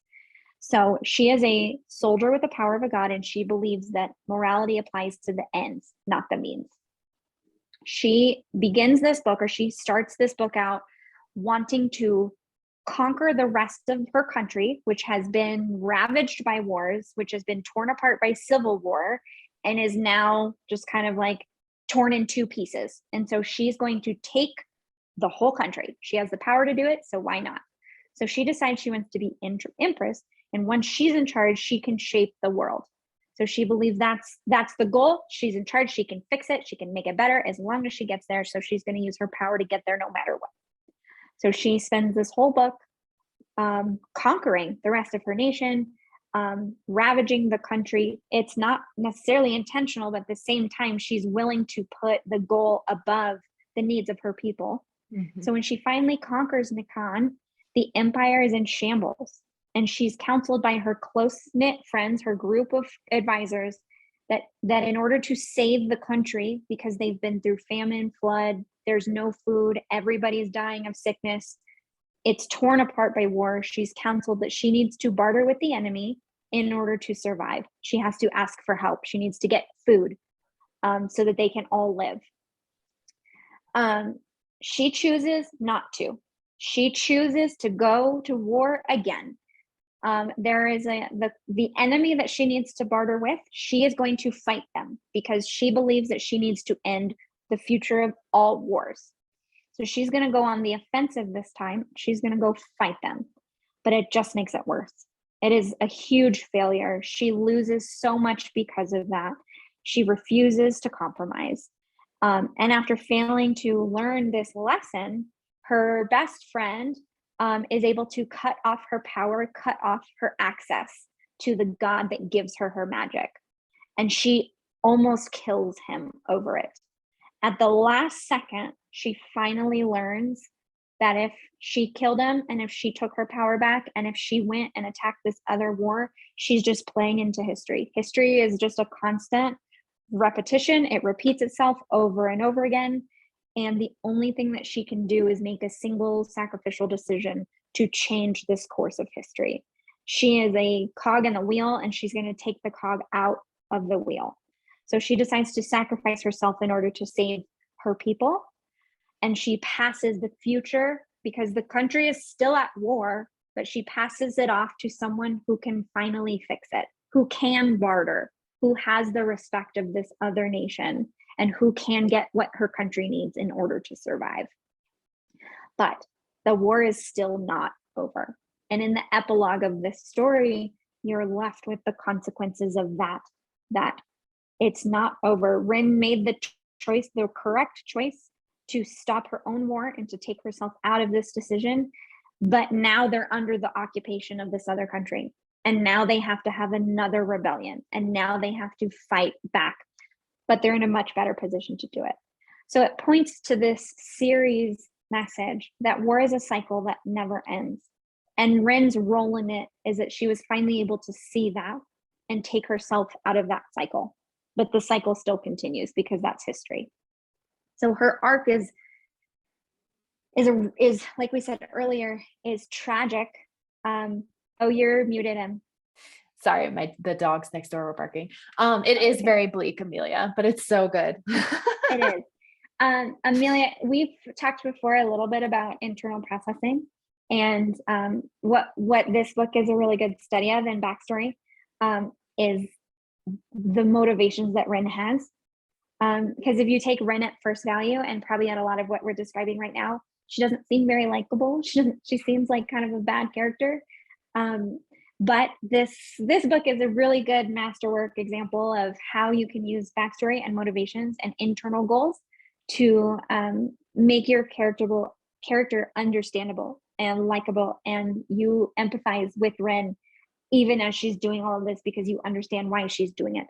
So she is a soldier with the power of a god, and she believes that morality applies to the ends, not the means. She begins this book, or she starts this book out wanting to conquer the rest of her country, which has been ravaged by wars, which has been torn apart by civil war, and is now just kind of like torn in 2 pieces. And so she's going to take the whole country. She has the power to do it, so why not? So she decides she wants to be empress, and once she's in charge, she can shape the world. So she believes that's the goal. She's in charge. She can fix it. She can make it better as long as she gets there. So she's going to use her power to get there no matter what. So she spends this whole book conquering the rest of her nation, ravaging the country. It's not necessarily intentional, but at the same time, she's willing to put the goal above the needs of her people. Mm-hmm. So when she finally conquers Nikan, the empire is in shambles, and she's counseled by her close-knit friends, her group of advisors, that in order to save the country, because they've been through famine, flood, there's no food, everybody's dying of sickness, it's torn apart by war. She's counseled that she needs to barter with the enemy in order to survive. She has to ask for help. She needs to get food so that they can all live. She chooses not to. She chooses to go to war again. There is the enemy that she needs to barter with. She is going to fight them because she believes that she needs to end the future of all wars. So she's going to go on the offensive this time. She's going to go fight them, but it just makes it worse. It is a huge failure. She loses so much because of that. She refuses to compromise. And after failing to learn this lesson, her best friend is able to cut off her power, cut off her access to the god that gives her her magic. And she almost kills him over it. At the last second, she finally learns that if she killed him and if she took her power back and if she went and attacked this other war, she's just playing into history. History is just a constant repetition. It repeats itself over and over again. And the only thing that she can do is make a single sacrificial decision to change this course of history. She is a cog in the wheel, and she's going to take the cog out of the wheel. So she decides to sacrifice herself in order to save her people. And she passes the future, because the country is still at war, but she passes it off to someone who can finally fix it, who can barter, who has the respect of this other nation, and who can get what her country needs in order to survive. But the war is still not over. And in the epilogue of this story, you're left with the consequences of that it's not over. Rin made the choice, the correct choice, to stop her own war and to take herself out of this decision. But now they're under the occupation of this other country. And now they have to have another rebellion. And now they have to fight back. But they're in a much better position to do it. So it points to this series message that war is a cycle that never ends. And Rin's role in it is that she was finally able to see that and take herself out of that cycle. But the cycle still continues because that's history. So her arc is like we said earlier, is tragic. Oh, you're muted, Em. Sorry, the dogs next door were barking. It is very bleak, Amelia, but it's so good. It is. Amelia, we've talked before a little bit about internal processing, and what this book is a really good study of in backstory is the motivations that Rin has. Because if you take Rin at first value, and probably at a lot of what we're describing right now, she doesn't seem very likable. She seems like kind of a bad character. But this book is a really good masterwork example of how you can use backstory and motivations and internal goals to make your character understandable and likable, and you empathize with Rin even as she's doing all of this because you understand why she's doing it.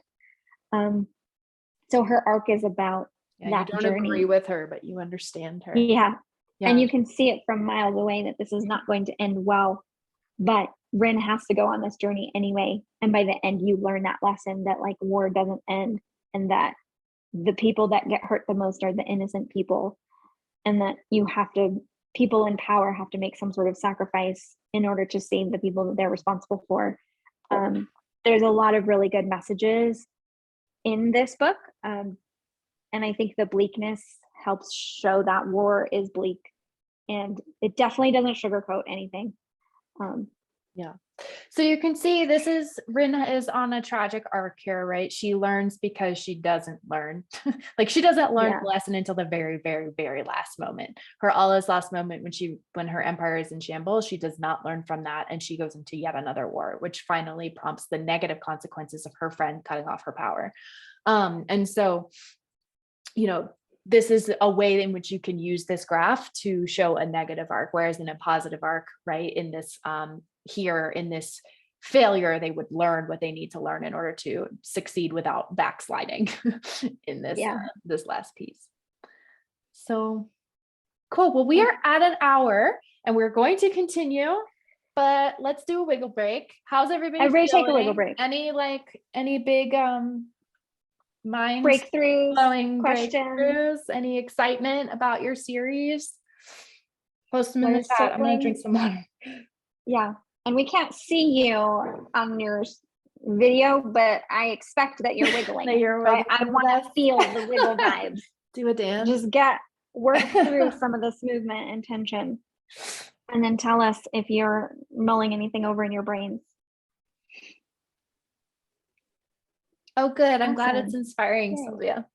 So her arc is about that you don't journey. agree with her, but you understand her. Yeah. And you can see it from miles away that this is not going to end well, but Rin has to go on this journey anyway. And by the end, you learn that lesson that like war doesn't end, and that the people that get hurt the most are the innocent people, and that people in power have to make some sort of sacrifice in order to save the people that they're responsible for. There's a lot of really good messages in this book. And I think the bleakness helps show that war is bleak, and it definitely doesn't sugarcoat anything. Yeah. So you can see Rin is on a tragic arc here, right? She learns because she doesn't learn. Like she doesn't learn the lesson until the very, very, very last moment. Allah's last moment when her empire is in shambles, she does not learn from that. And she goes into yet another war, which finally prompts the negative consequences of her friend cutting off her power. And so, this is a way in which you can use this graph to show a negative arc, whereas in a positive arc, right, in this here in this failure, they would learn what they need to learn in order to succeed without backsliding in this this last piece. So cool. Well, we are at an hour and we're going to continue, but let's do a wiggle break. How's everybody feeling? Take a wiggle break. Any big mind breakthroughs, breakthroughs, any excitement about your series? Post them in the chat. I'm gonna drink some water. Yeah, and we can't see you on your video, but I expect that you're wiggling. I want to feel the wiggle vibes. Do a dance. Just work through some of this movement and tension, and then tell us if you're mulling anything over in your brains. Oh, good. I'm glad it's inspiring, Sylvia.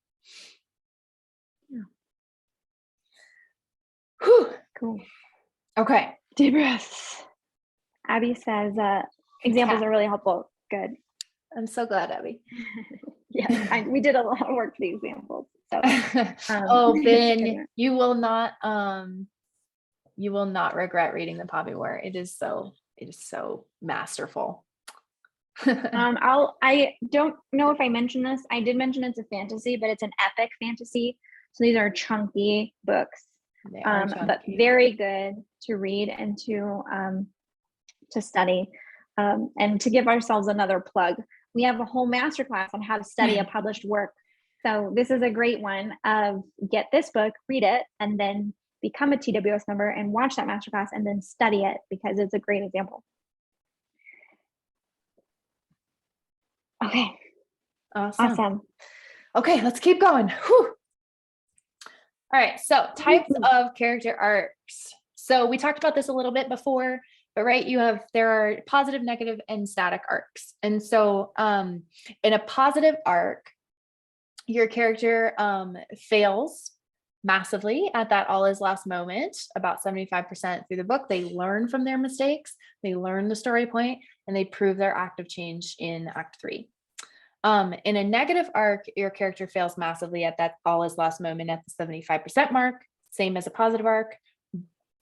Whew. Cool. Okay. Deep breaths. Abby says examples are really helpful. Good. I'm so glad, Abby. Yes, we did a lot of work for the examples. So, oh, Ben, you will not regret reading the Poppy War. It is so masterful. I don't know if I mentioned this. I did mention it's a fantasy, but it's an epic fantasy. So these are chunky books, but very good to read and to study. And to give ourselves another plug, we have a whole masterclass on how to study a published work. So this is a great one of get this book, read it, and then become a TWS member and watch that masterclass and then study it because it's a great example. Okay. Awesome. Okay, let's keep going. Whew. All right, so types of character arcs. So we talked about this a little bit before, but right, there are positive, negative, and static arcs. And so in a positive arc, your character fails massively at that all is lost moment, about 75% through the book. They learn from their mistakes, they learn the story point, and they prove their act of change in Act 3. In a negative arc, your character fails massively at that all is lost moment at the 75% mark, same as a positive arc.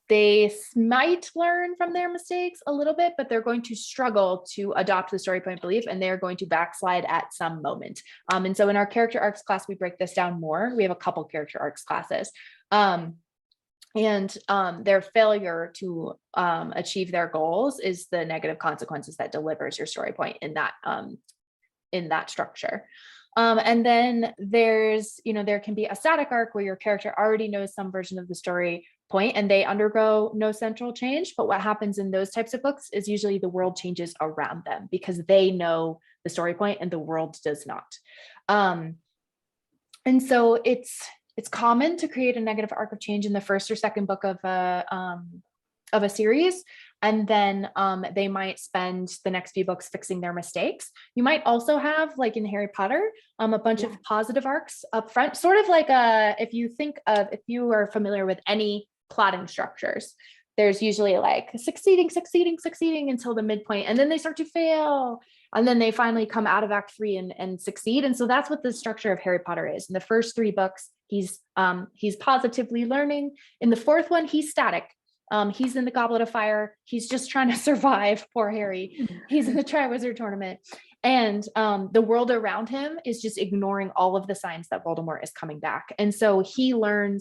They might learn from their mistakes a little bit, but they're going to struggle to adopt the story point belief, and they're going to backslide at some moment. And so in our character arcs class, we break this down more. We have a couple character arcs classes. And their failure to achieve their goals is the negative consequences that delivers your story point in that structure. And then there's, there can be a static arc where your character already knows some version of the story point and they undergo no central change. But what happens in those types of books is usually the world changes around them because they know the story point and the world does not. And so it's common to create a negative arc of change in the first or second book of a series. And then they might spend the next few books fixing their mistakes. You might also have, like in Harry Potter, a bunch of positive arcs up front, sort of like if you are familiar with any plotting structures, there's usually like succeeding until the midpoint, and then they start to fail. And then they finally come out of Act 3 and succeed. And so that's what the structure of Harry Potter is. In the first 3 books, he's positively learning. In the 4th one, he's static. He's in the Goblet of Fire. He's just trying to survive. Poor Harry. He's in the Triwizard Tournament. And the world around him is just ignoring all of the signs that Voldemort is coming back. And so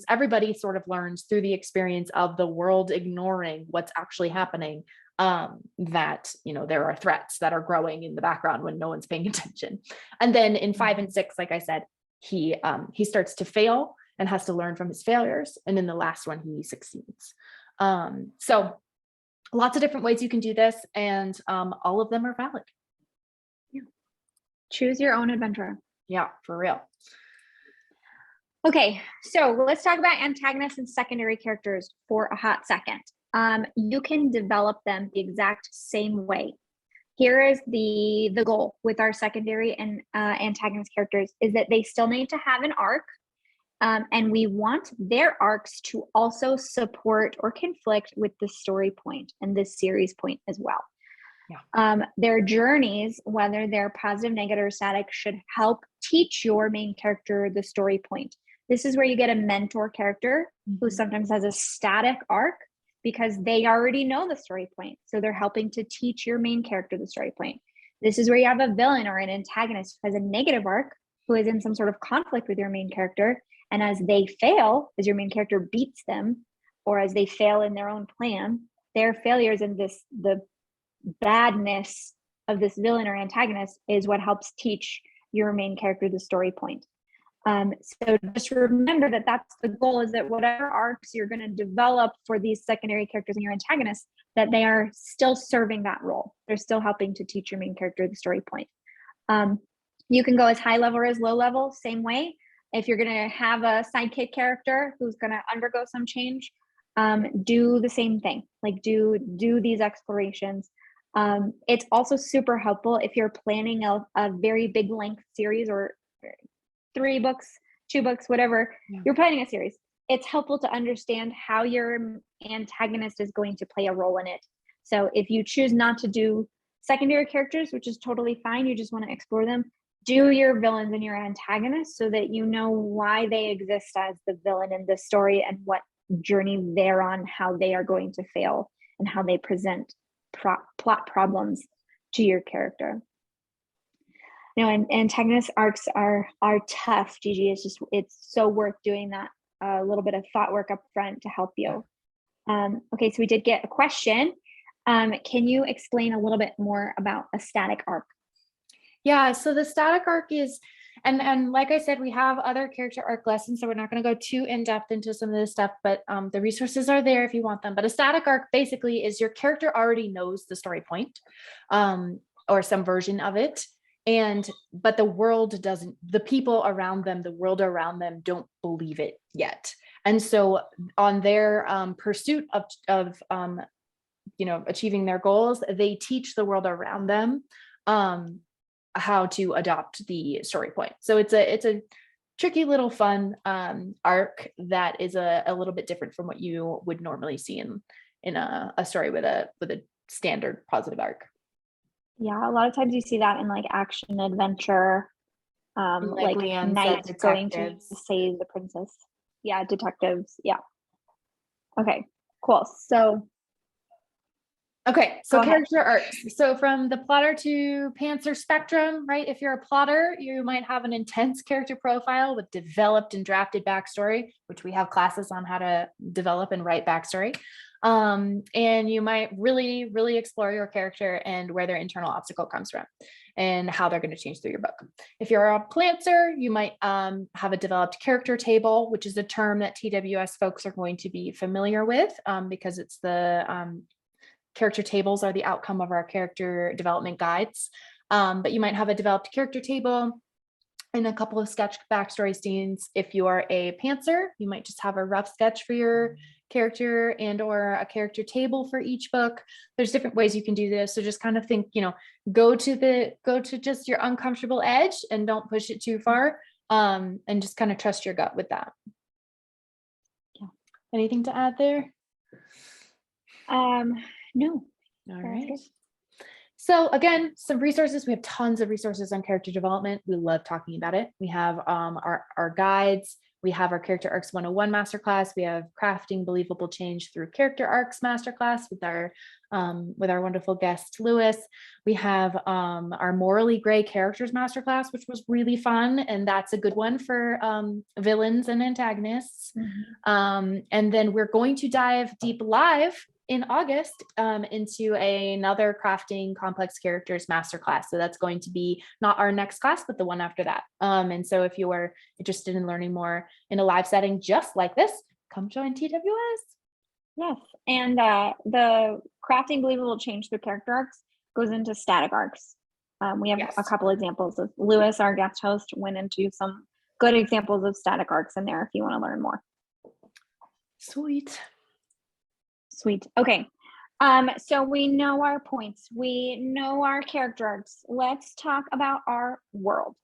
everybody sort of learns through the experience of the world ignoring what's actually happening, that, there are threats that are growing in the background when no one's paying attention. And then in 5 and 6, like I said, he starts to fail and has to learn from his failures. And in the last one, he succeeds. So lots of different ways you can do this, and all of them are valid. Yeah. Choose your own adventure. Yeah, for real. Okay, so let's talk about antagonists and secondary characters for a hot second. You can develop them the exact same way. Here is the goal with our secondary and antagonist characters is that they still need to have an arc. And we want their arcs to also support or conflict with the story point and this series point as well. Yeah. Their journeys, whether they're positive, negative, or static, should help teach your main character the story point. This is where you get a mentor character who sometimes has a static arc because they already know the story point. So they're helping to teach your main character the story point. This is where you have a villain or an antagonist who has a negative arc, who is in some sort of conflict with your main character. And as they fail, as your main character beats them, or as they fail in their own plan, their failures and the badness of this villain or antagonist is what helps teach your main character the story point. So just remember that that's the goal, is that whatever arcs you're going to develop for these secondary characters and your antagonists, that they are still serving that role. They're still helping to teach your main character the story point. You can go as high level or as low level, same way. If you're going to have a sidekick character who's going to undergo some change, do the same thing. Like do these explorations. It's also super helpful if you're planning a very big length series or 3 books, 2 books, whatever. You're planning a series. it's helpful to understand how your antagonist is going to play a role in it. So if you choose not to do secondary characters, which is totally fine, you just want to explore them, do your villains and your antagonists so that you know why they exist as the villain in this story and what journey they're on, how they are going to fail, and how they present plot problems to your character. And antagonist arcs are tough, Gigi. It's so worth doing that a little bit of thought work up front to help you. Okay, so we did get a question. Can you explain a little bit more about a static arc? Yeah, so the static arc is, and like I said, we have other character arc lessons, so we're not going to go too in depth into some of this stuff, but the resources are there if you want them. But a static arc basically is your character already knows the story point, or some version of it, but the world doesn't, the people around them, the world around them don't believe it yet. And so on their pursuit of achieving their goals, they teach the world around them how to adopt the story point. So it's a tricky little fun arc that is a little bit different from what you would normally see in a story with a standard positive arc. Yeah, a lot of times you see that in like action adventure, like knights going to save the princess. Yeah, detectives. Yeah. Okay, cool. So character arcs. So from the plotter to pantser spectrum, right? If you're a plotter, you might have an intense character profile with developed and drafted backstory, which we have classes on how to develop and write backstory. And you might really, really explore your character and where their internal obstacle comes from and how they're going to change through your book. If you're a plantser, you might have a developed character table, which is a term that TWS folks are going to be familiar with because it's the character tables are the outcome of our character development guides. But you might have a developed character table and a couple of sketch backstory scenes. If you are a pantser, you might just have a rough sketch for your character and or a character table for each book. There's different ways you can do this. So just kind of think, go to just your uncomfortable edge and don't push it too far. And just kind of trust your gut with that. Yeah. Anything to add there? No. All right. So again, some resources. We have tons of resources on character development. We love talking about it. We have our guides. We have our Character Arcs 101 Masterclass. We have Crafting Believable Change Through Character Arcs Masterclass with our wonderful guest, Lewis. We have our Morally Gray Characters Masterclass, which was really fun. And that's a good one for villains and antagonists. Mm-hmm. And then we're going to dive deep live in August into another Crafting Complex Characters Masterclass. So that's going to be not our next class, but the one after that. And so if you are interested in learning more in a live setting just like this, come join TWS. Yes, and the Crafting Believable Change Through Character Arcs goes into static arcs. We have a couple examples of Lewis, our guest host, went into some good examples of static arcs in there if you want to learn more. Sweet. Okay. So we know our points. We know our character arcs. Let's talk about our world.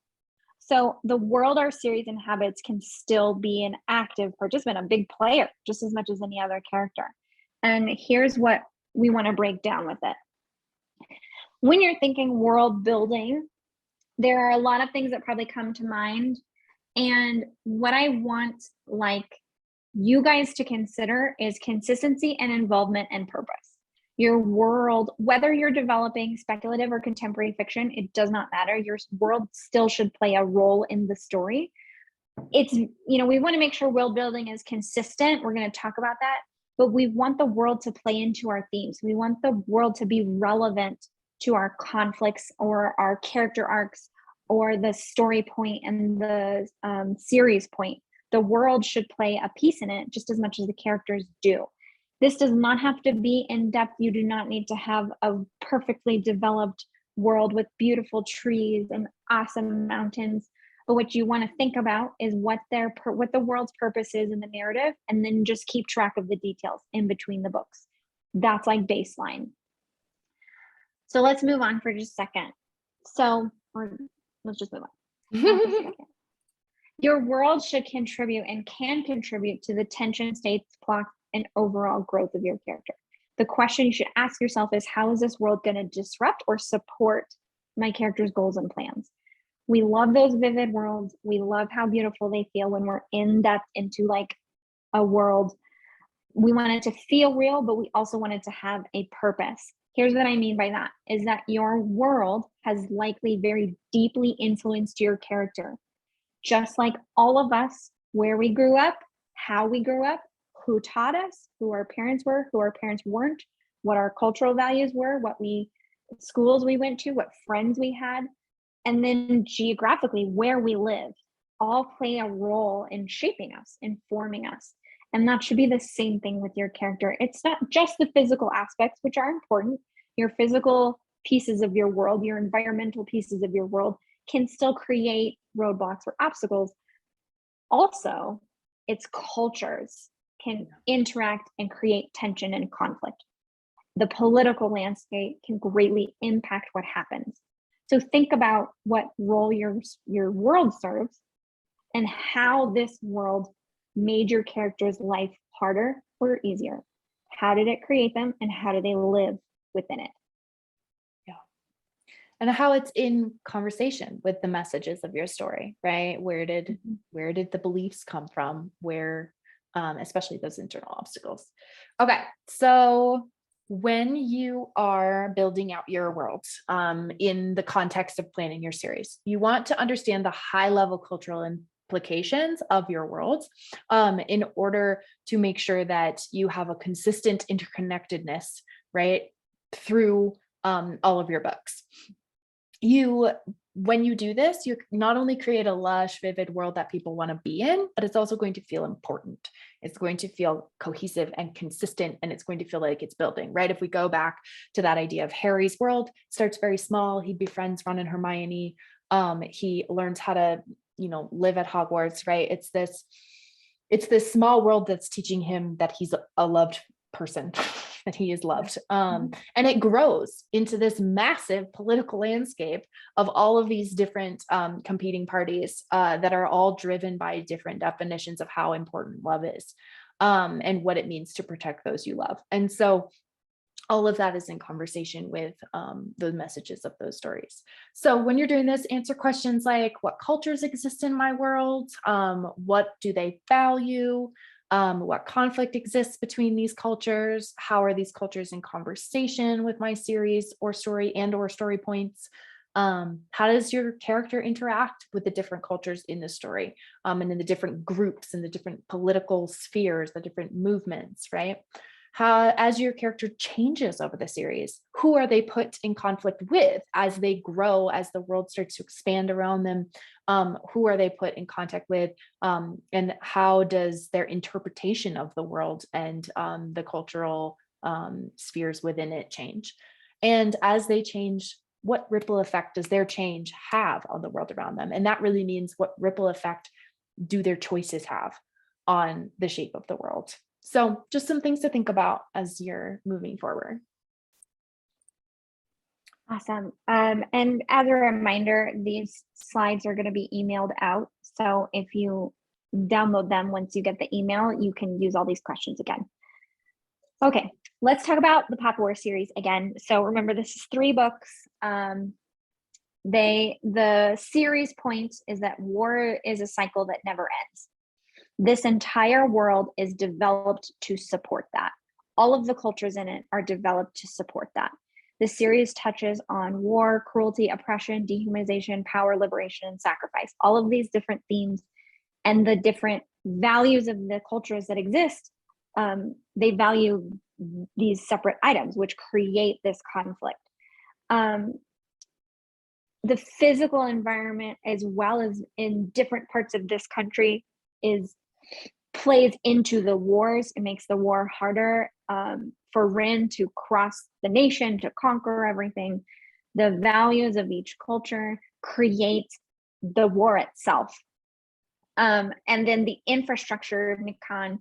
So the world our series inhabits can still be an active participant, a big player, just as much as any other character. And here's what we want to break down with it. When you're thinking world building, there are a lot of things that probably come to mind. And what I want, you guys to consider is consistency and involvement and purpose. Your world, whether you're developing speculative or contemporary fiction, it does not matter. Your world still should play a role in the story. We want to make sure world building is consistent. We're going to talk about that, but we want the world to play into our themes. We want the world to be relevant to our conflicts or our character arcs or the story point and the series point. The world should play a piece in it just as much as the characters do. This does not have to be in depth. You do not need to have a perfectly developed world with beautiful trees and awesome mountains. But what you want to think about is what the world's purpose is in the narrative, and then just keep track of the details in between the books. That's like baseline. So let's move on for just a second. Let's just move on. Your world should contribute and can contribute to the tension, states, plot, and overall growth of your character. The question you should ask yourself is, how is this world going to disrupt or support my character's goals and plans? We love those vivid worlds. We love how beautiful they feel when we're in depth into like a world. We want it to feel real, but we also want it to have a purpose. Here's what I mean by that, is that your world has likely very deeply influenced your character. Just like all of us, where we grew up, how we grew up, who taught us, who our parents were, who our parents weren't, what our cultural values were, what schools we went to, what friends we had, and then geographically where we live, all play a role in shaping us, informing us. And that should be the same thing with your character. It's not just the physical aspects, which are important. Your physical pieces of your world, your environmental pieces of your world can still create roadblocks or obstacles. Also, its cultures can interact and create tension and conflict. The political landscape can greatly impact what happens. So think about what role your world serves and how this world made your character's life harder or easier. How did it create them, and how do they live within it? And how it's in conversation with the messages of your story, right? Where did the beliefs come from? Where, especially those internal obstacles. Okay, so when you are building out your world in the context of planning your series, you want to understand the high level cultural implications of your world in order to make sure that you have a consistent interconnectedness, right, through all of your books. When you do this, you not only create a lush, vivid world that people want to be in, but it's also going to feel important. It's going to feel cohesive and consistent, and it's going to feel like it's building, right? If we go back to that idea of Harry's world, starts very small. He befriends Ron and Hermione. He learns how to, live at Hogwarts, right? It's this small world that's teaching him that he's a loved person, that he is loved. And it grows into this massive political landscape of all of these different competing parties that are all driven by different definitions of how important love is and what it means to protect those you love. And so all of that is in conversation with the messages of those stories. So when you're doing this, answer questions like, what cultures exist in my world? What do they value? What conflict exists between these cultures? How are these cultures in conversation with my series or story or story points? How does your character interact with the different cultures in the story and in the different groups and the different political spheres, the different movements, right? How, as your character changes over the series, who are they put in conflict with as they grow, as the world starts to expand around them? Who are they put in contact with? And how does their interpretation of the world and the cultural spheres within it change? And as they change, what ripple effect does their change have on the world around them? And that really means, what ripple effect do their choices have on the shape of the world? So just some things to think about as you're moving forward. Awesome. And as a reminder, these slides are going to be emailed out. So if you download them, once you get the email, you can use all these questions again. Okay, let's talk about the Pop War series again. So remember, this is 3 books. The series point is that war is a cycle that never ends. This entire world is developed to support that. All of the cultures in it are developed to support that. The series touches on war, cruelty, oppression, dehumanization, power, liberation, and sacrifice. All of these different themes and the different values of the cultures that exist, they value these separate items, which create this conflict. The physical environment, as well as in different parts of this country, plays into the wars. It makes the war harder for Rin to cross the nation, to conquer everything. The values of each culture create the war itself. And then the infrastructure of Nikan,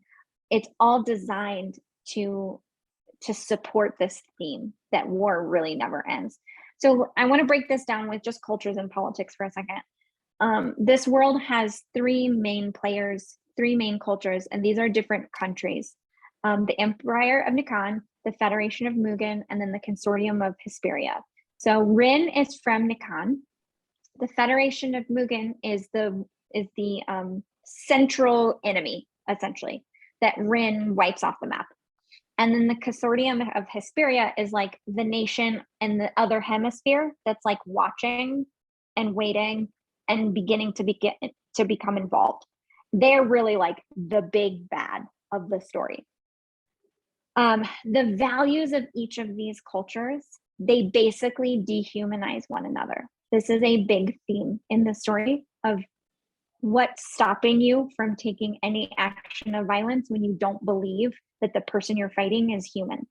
it's all designed to support this theme that war really never ends. So I want to break this down with just cultures and politics for a second. This world has three main players, three main cultures, and these are different countries. The Empire of Nikan, the Federation of Mugen, and then the Consortium of Hesperia. So Rin is from Nikan. The Federation of Mugen is the central enemy, essentially, that Rin wipes off the map. And then the Consortium of Hesperia is like the nation in the other hemisphere that's like watching and waiting and beginning to become involved. They're really like the big bad of the story. The values of each of these cultures, they basically dehumanize one another. This is a big theme in the story of what's stopping you from taking any action of violence when you don't believe that the person you're fighting is human.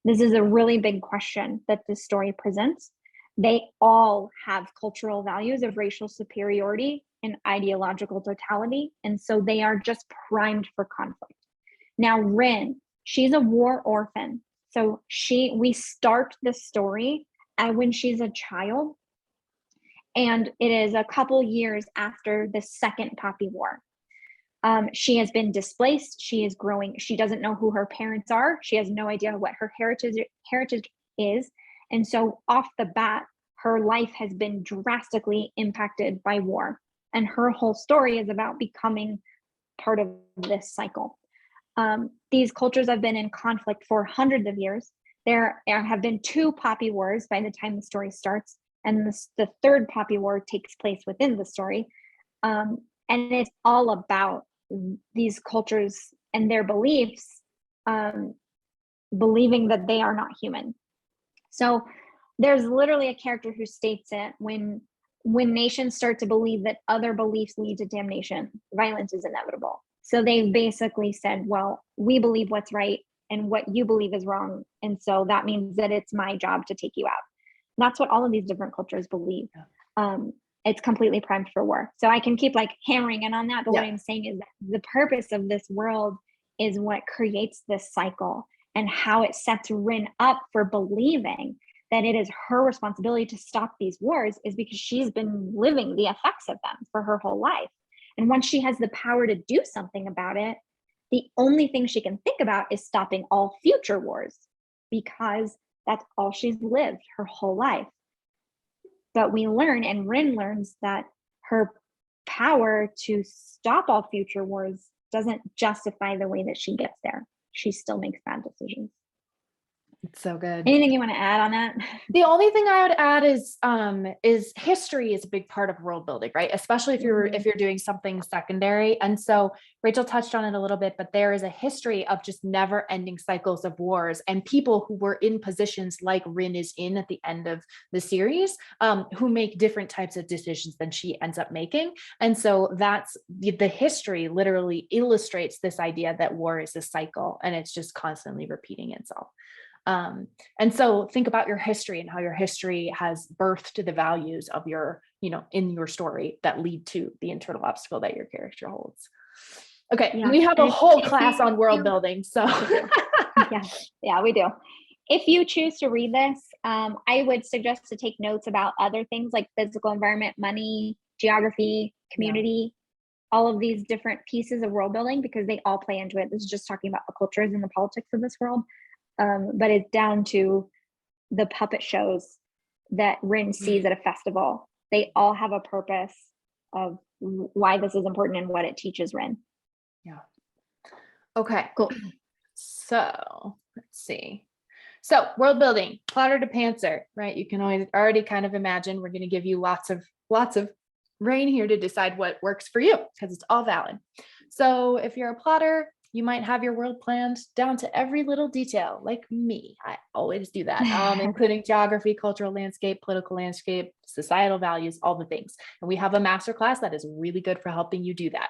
This is a really big question that this story presents. They all have cultural values of racial superiority and ideological totality, and so they are just primed for conflict. Now, Rin, she's a war orphan. So we start the story when she's a child, and it is a couple years after the Second Poppy War. She has been displaced. She is growing. She doesn't know who her parents are. She has no idea what her heritage is. And so off the bat, her life has been drastically impacted by war. And her whole story is about becoming part of this cycle. These cultures have been in conflict for hundreds of years. There have been 2 Poppy Wars by the time the story starts. And the third Poppy War takes place within the story. And it's all about these cultures and their beliefs, believing that they are not human. So there's literally a character who states it: when nations start to believe that other beliefs lead to damnation, violence is inevitable. So they basically said, well, we believe what's right and what you believe is wrong. And so that means that it's my job to take you out. And that's what all of these different cultures believe. It's completely primed for war. So I can keep like hammering in on that. But what I'm saying is that the purpose of this world is what creates this cycle, and how it sets Rin up for believing that it is her responsibility to stop these wars is because she's been living the effects of them for her whole life. And once she has the power to do something about it, the only thing she can think about is stopping all future wars, because that's all she's lived her whole life. But we learn, and Rin learns, that her power to stop all future wars doesn't justify the way that she gets there. She still makes bad decisions. It's so good. Anything you want to add on that? The only thing I would add is history is a big part of world building, right? Especially if you're doing something secondary. And so Rachel touched on it a little bit, but there is a history of just never ending cycles of wars, and people who were in positions like Rin is in at the end of the series, who make different types of decisions than she ends up making. And so that's the history literally illustrates this idea that war is a cycle, and it's just constantly repeating itself. And so think about your history and how your history has birthed the values of your, in your story that lead to the internal obstacle that your character holds. Okay. We have a whole class on world building. So yeah, we do. If you choose to read this, I would suggest to take notes about other things like physical environment, money, geography, community, all of these different pieces of world building, because they all play into it. This is just talking about the cultures and the politics of this world. But it's down to the puppet shows that Rin sees at a festival. They all have a purpose of why this is important and what it teaches Rin. Yeah. Okay, cool. So let's see. So world building, plotter to pantser, right? You can already kind of imagine we're going to give you lots of reign here to decide what works for you, because it's all valid. So if you're a plotter, you might have your world planned down to every little detail, like me. I always do that, including geography, cultural landscape, political landscape, societal values, all the things. And we have a masterclass that is really good for helping you do that.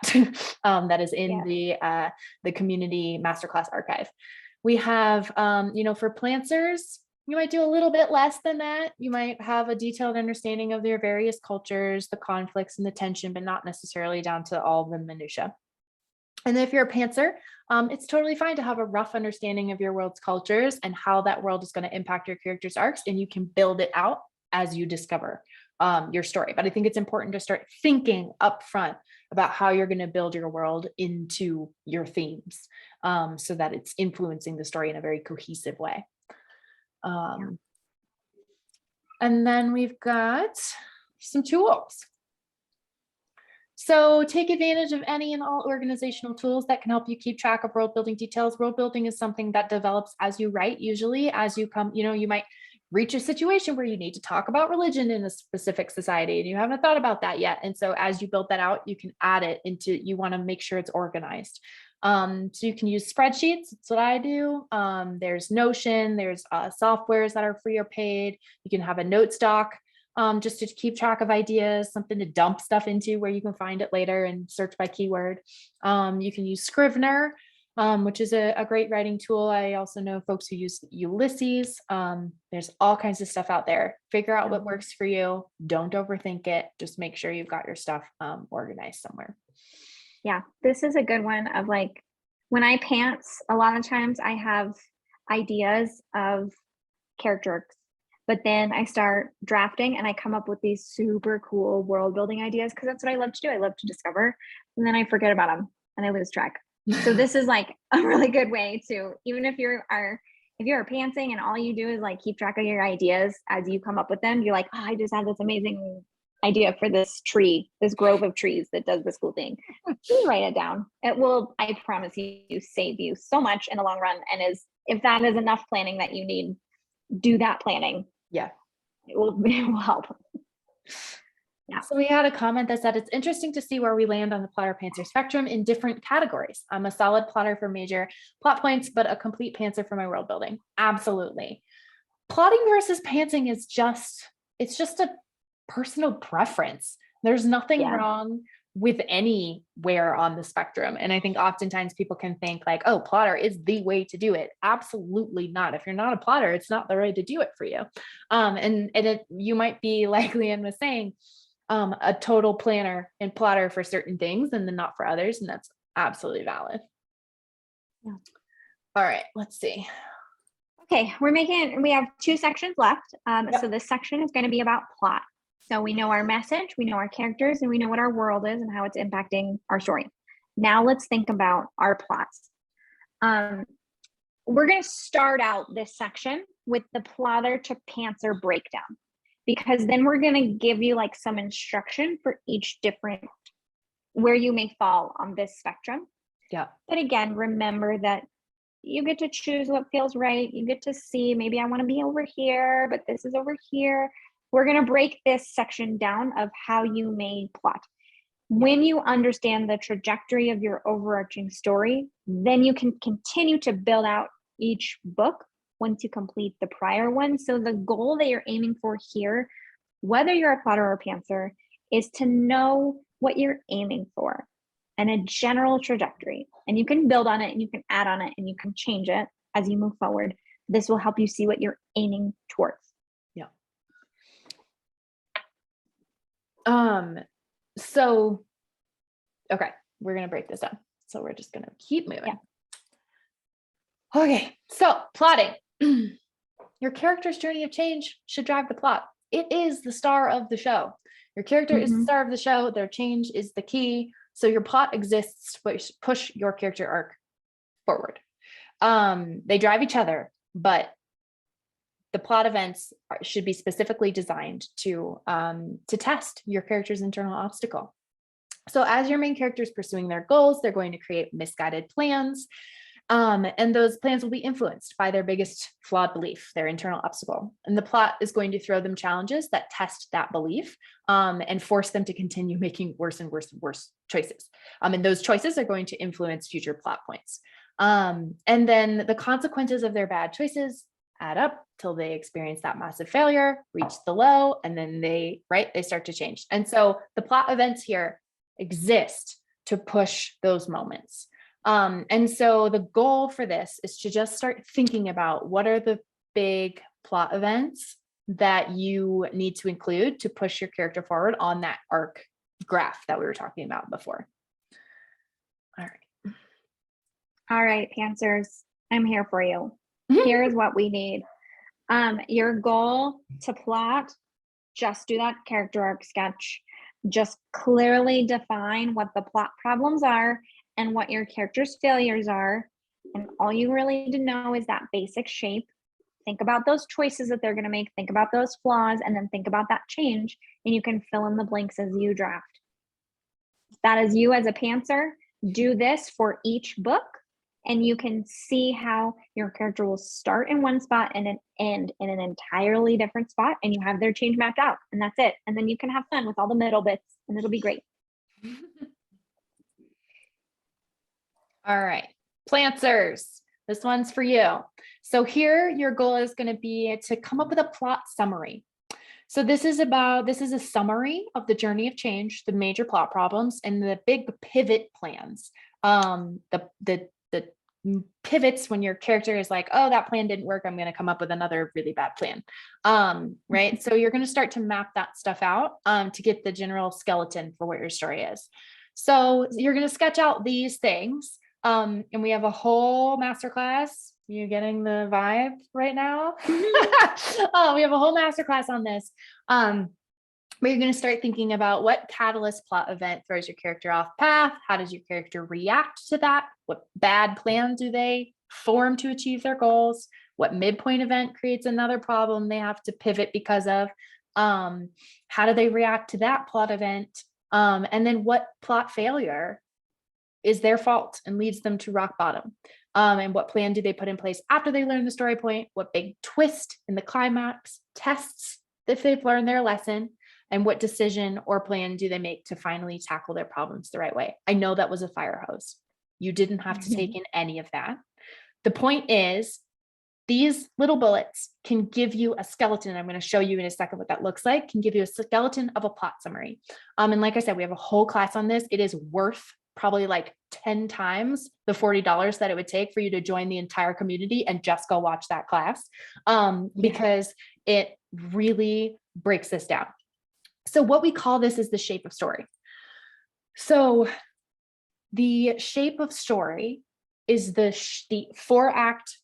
That is in the community masterclass archive. We have, for plantsers, you might do a little bit less than that. You might have a detailed understanding of their various cultures, the conflicts and the tension, but not necessarily down to all the minutia. And if you're a pantser, it's totally fine to have a rough understanding of your world's cultures and how that world is going to impact your character's arcs, and you can build it out as you discover your story. But I think it's important to start thinking upfront about how you're going to build your world into your themes, so that it's influencing the story in a very cohesive way. And then we've got some tools. So take advantage of any and all organizational tools that can help you keep track of world building details. World building is something that develops as you write. Usually as you come, you might reach a situation where you need to talk about religion in a specific society and you haven't thought about that yet. And so as you build that out, you can add it into, you want to make sure it's organized. So you can use spreadsheets. That's what I do. There's Notion, there's softwares that are free or paid. You can have a notes doc, just to keep track of ideas, something to dump stuff into where you can find it later and search by keyword. You can use Scrivener, which is a great writing tool. I also know folks who use Ulysses. There's all kinds of stuff out there. Figure out what works for you. Don't overthink it. Just make sure you've got your stuff organized somewhere. Yeah, this is a good one of like, when I pants, a lot of times I have ideas of character arcs, but then I start drafting and I come up with these super cool world building ideas because that's what I love to do. I love to discover, and then I forget about them and I lose track. So this is like a really good way to, even if you're pantsing and all you do is like keep track of your ideas as you come up with them, you're like, oh, I just had this amazing idea for this tree, this grove of trees that does this cool thing. Just write it down. It will, I promise you, save you so much in the long run. And if that is enough planning that you need, do that planning. Yeah. It will help. Yeah. So we had a comment that said, it's interesting to see where we land on the plotter pantser spectrum in different categories. I'm a solid plotter for major plot points, but a complete pantser for my world building. Absolutely. Plotting versus pantsing is it's just a personal preference. There's nothing wrong with anywhere on the spectrum. And I think oftentimes people can think like, oh, plotter is the way to do it. Absolutely not. If you're not a plotter, it's not the way to do it for you. You might be, like Leanne was saying, a total planner and plotter for certain things and then not for others. And that's absolutely valid. Yeah. All right, let's see. Okay, we have 2 sections left. So this section is going to be about plot. So we know our message, we know our characters, and we know what our world is and how it's impacting our story. Now let's think about our plots. We're going to start out this section with the plotter to pantser breakdown, because then we're going to give you like some instruction for each different, where you may fall on this spectrum. Yeah. But again, remember that you get to choose what feels right. You get to see, maybe I want to be over here, but this is over here. We're going to break this section down of how you may plot. When you understand the trajectory of your overarching story, then you can continue to build out each book once you complete the prior one. So the goal that you're aiming for here, whether you're a plotter or a pantser, is to know what you're aiming for and a general trajectory. And you can build on it and you can add on it and you can change it as you move forward. This will help you see what you're aiming towards. So, okay, we're going to break this down. So we're just going to keep moving. Yeah. Okay. So plotting, your character's journey of change should drive the plot. It is the star of the show. Your character is the star of the show. Their change is the key. So your plot exists to push your character arc forward. They drive each other, but the plot events should be specifically designed to test your character's internal obstacle. So as your main character is pursuing their goals, they're going to create misguided plans. And those plans will be influenced by their biggest flawed belief, their internal obstacle. And the plot is going to throw them challenges that test that belief and force them to continue making worse and worse and worse choices. And those choices are going to influence future plot points. And then the consequences of their bad choices add up till they experience that massive failure, reach the low, and then they start to change. And so the plot events here exist to push those moments. And so the goal for this is to just start thinking about what are the big plot events that you need to include to push your character forward on that arc graph that we were talking about before. All right, pantsers, I'm here for you. Here's what we need. Your goal to plot just do that character arc sketch. Just clearly define what the plot problems are and what your character's failures are. And all you really need to know is that basic shape. Think about those choices that they're going to make, think about those flaws, and then think about that change, and you can fill in the blanks as you draft. That is you as a pantser. Do this for each book, and you can see how your character will start in one spot and then end in an entirely different spot, and you have their change mapped out, and that's it. And then you can have fun with all the middle bits, and it'll be great. All right, Plantsers, this one's for you. So here, your goal is going to be to come up with a plot summary. So this is a summary of the journey of change, the major plot problems, and the big pivot plans. The pivots when your character is like, oh, that plan didn't work, I'm going to come up with another really bad plan. Right. So you're going to start to map that stuff out to get the general skeleton for what your story is. So you're going to sketch out these things. And we have a whole masterclass. You getting the vibe right now? Oh, we have a whole masterclass on this. Where you're going to start thinking about what catalyst plot event throws your character off path. How does your character react to that? What bad plan do they form to achieve their goals? What midpoint event creates another problem they have to pivot because of? How do they react to that plot event? And then what plot failure is their fault and leads them to rock bottom? And what plan do they put in place after they learn the story point? What big twist in the climax tests if they've learned their lesson? And what decision or plan do they make to finally tackle their problems the right way? I know that was a fire hose. You didn't have to take in any of that. The point is, these little bullets can give you a skeleton. I'm going to show you in a second what that looks like, can give you a skeleton of a plot summary. And like I said, we have a whole class on this. It is worth probably like 10 times the $40 that it would take for you to join the entire community and just go watch that class, because it really breaks this down. So what we call this is the shape of story. So the shape of story is the four-act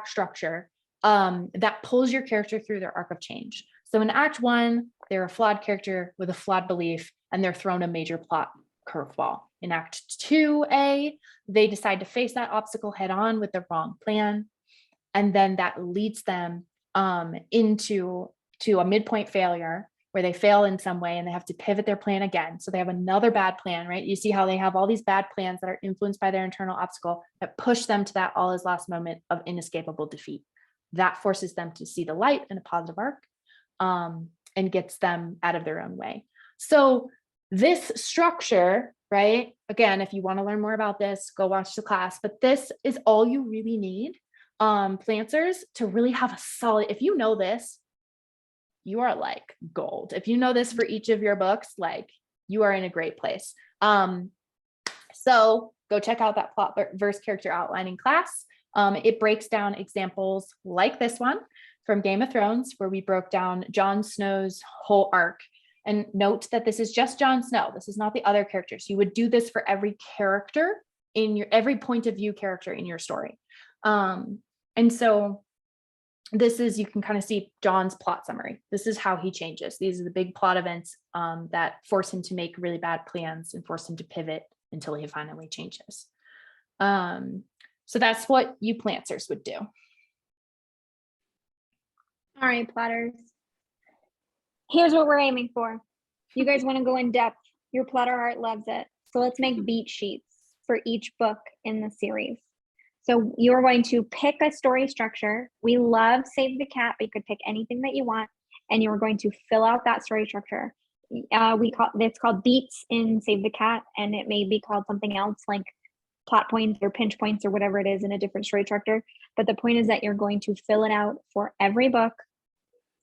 structure that pulls your character through their arc of change. So in Act 1, they're a flawed character with a flawed belief, and they're thrown a major plot curveball. In Act 2A, they decide to face that obstacle head on with the wrong plan, and then that leads them into a midpoint failure, where they fail in some way and they have to pivot their plan again. So they have another bad plan, right? You see how they have all these bad plans that are influenced by their internal obstacle that push them to that all is lost moment of inescapable defeat. That forces them to see the light in a positive arc, and gets them out of their own way. So this structure, right? Again, if you want to learn more about this, go watch the class, but this is all you really need, Plantsers, to really have a solid, if you know this, you are like gold. If you know this for each of your books, like you are in a great place. So go check out that plot verse character outlining class. It breaks down examples like this one from Game of Thrones, where we broke down Jon Snow's whole arc. And note that this is just Jon Snow. This is not the other characters. You would do this for every character in every point of view character in your story. And so this is, you can kind of see Jon's plot summary. This is how he changes. These are the big plot events that force him to make really bad plans and force him to pivot until he finally changes. So that's what you Plantsers would do. All right, plotters. Here's what we're aiming for. You guys want to go in depth. Your plotter heart loves it. So let's make beat sheets for each book in the series. So you're going to pick a story structure. We love Save the Cat, but you could pick anything that you want, and you're going to fill out that story structure. It's called beats in Save the Cat, and it may be called something else like plot points or pinch points or whatever it is in a different story structure. But the point is that you're going to fill it out for every book,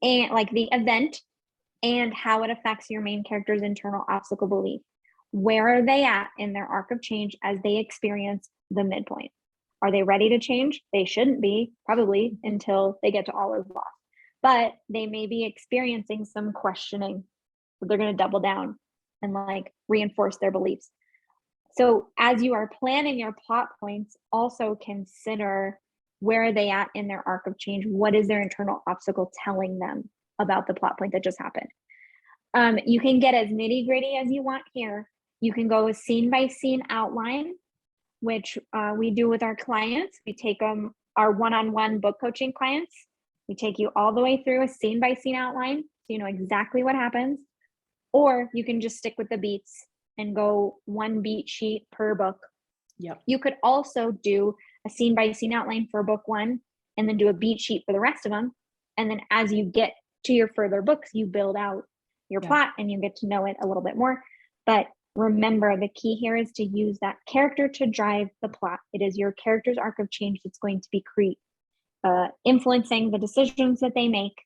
and like the event and how it affects your main character's internal obstacle belief. Where are they at in their arc of change as they experience the midpoint? Are they ready to change? They shouldn't be, probably, until they get to all is lost. But they may be experiencing some questioning. So they're going to double down and like reinforce their beliefs. So as you are planning your plot points, also consider where are they at in their arc of change? What is their internal obstacle telling them? about the plot point that just happened. You can get as nitty gritty as you want here. You can go with scene by scene outline, which we do with our clients. We take them, our one-on-one book coaching clients. We take you all the way through a scene by scene outline, so you know exactly what happens. Or you can just stick with the beats and go one beat sheet per book. Yep. You could also do a scene by scene outline for book one and then do a beat sheet for the rest of them. And then as you get to your further books, you build out your plot and you get to know it a little bit more. But remember, the key here is to use that character to drive the plot. It is your character's arc of change that's going to be influencing the decisions that they make,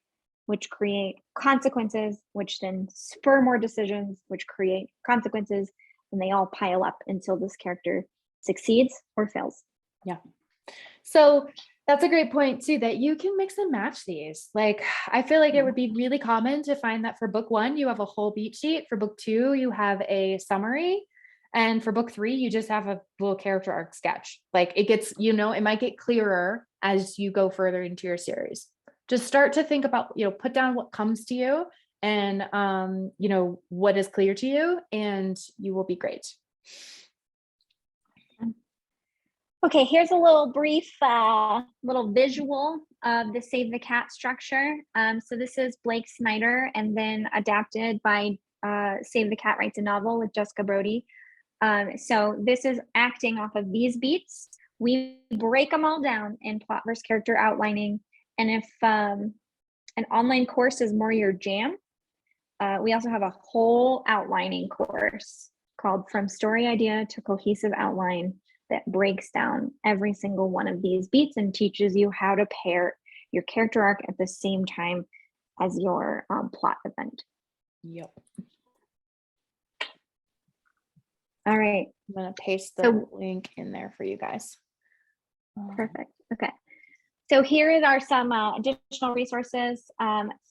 which create consequences, which then spur more decisions, which create consequences, and they all pile up until this character succeeds or fails. Yeah. So that's a great point too, that you can mix and match these. Like, I feel like it would be really common to find that for book one, you have a whole beat sheet. For book two, you have a summary. And for book three, you just have a little character arc sketch. Like it gets, you know, it might get clearer as you go further into your series. Just start to think about, you know, put down what comes to you and, you know, what is clear to you, and you will be great. Okay, here's a little brief, little visual of the Save the Cat structure. So this is Blake Snyder and then adapted by Save the Cat Writes a Novel with Jessica Brody. So this is acting off of these beats. We break them all down in plot versus character outlining. And if an online course is more your jam, we also have a whole outlining course called From Story Idea to Cohesive Outline that breaks down every single one of these beats and teaches you how to pair your character arc at the same time as your plot event. Yep. All right. I'm going to paste the link in there for you guys. Perfect. Okay. So here are some additional resources.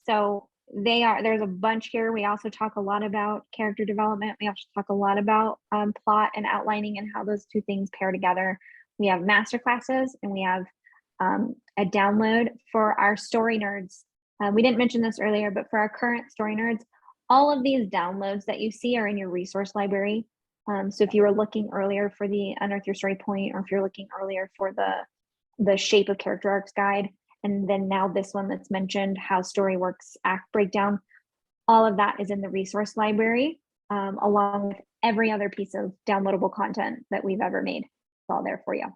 So there's a bunch here. We also talk a lot about character development. We also talk a lot about plot and outlining and how those two things pair together. We have masterclasses and we have a download for our story nerds. We didn't mention this earlier, but for our current story nerds, all of these downloads that you see are in your resource library. So if you were looking earlier for the Unearth Your Story Point, or if you're looking earlier for the Shape of Character Arcs guide, and then now this one that's mentioned, How Story Works Act Breakdown, all of that is in the resource library, along with every other piece of downloadable content that we've ever made. It's all there for you.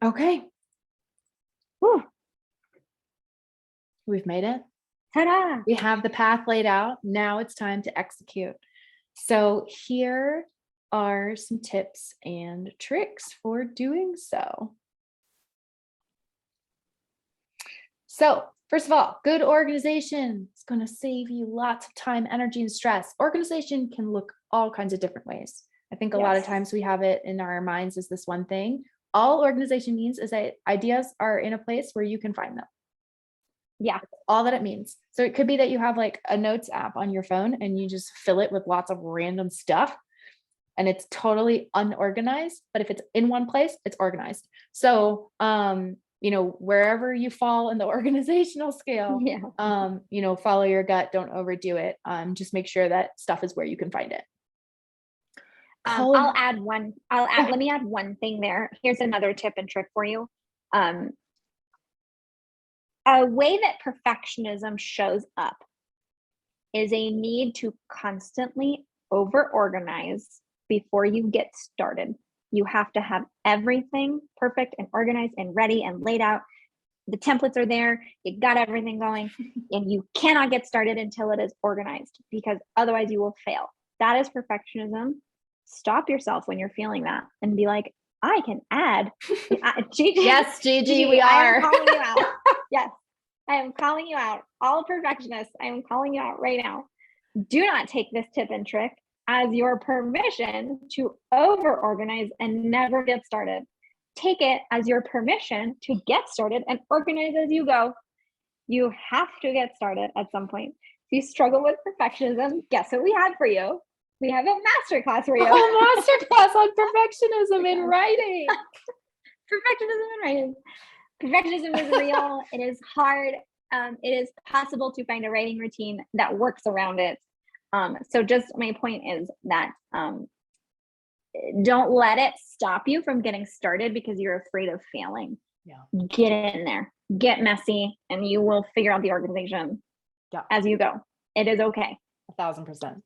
Okay. Whew. We've made it. Ta-da! We have the path laid out. Now it's time to execute. So here are some tips and tricks for doing so. So first of all, good organization is going to save you lots of time, energy, and stress. Organization can look all kinds of different ways. I think a lot of times we have it in our minds as this one thing. All organization means is that ideas are in a place where you can find them. Yeah, that's all that it means. So it could be that you have like a notes app on your phone and you just fill it with lots of random stuff and it's totally unorganized, but if it's in one place, it's organized. So, you know, wherever you fall in the organizational scale, you know, follow your gut, don't overdo it. Just make sure that stuff is where you can find it. Let me add one thing there. Here's another tip and trick for you. A way that perfectionism shows up is a need to constantly over-organize before you get started. You have to have everything perfect and organized and ready and laid out. The templates are there, you got everything going, and you cannot get started until it is organized, because otherwise you will fail. That is perfectionism. Stop yourself when you're feeling that and be like, I can add. Gigi, yes, Gigi, we are. I am calling you out. Yes, I am calling you out. All perfectionists, I am calling you out right now. Do not take this tip and trick as your permission to over-organize and never get started. Take it as your permission to get started and organize as you go. You have to get started at some point. If you struggle with perfectionism, guess what we have for you? We have a masterclass for you. A masterclass on perfectionism in writing. Perfectionism in writing. Perfectionism is real. It is hard. it is possible to find a writing routine that works around it. So just my point is that don't let it stop you from getting started because you're afraid of failing. Yeah. Get in there, get messy, and you will figure out the organization as you go. It is okay. 1,000%.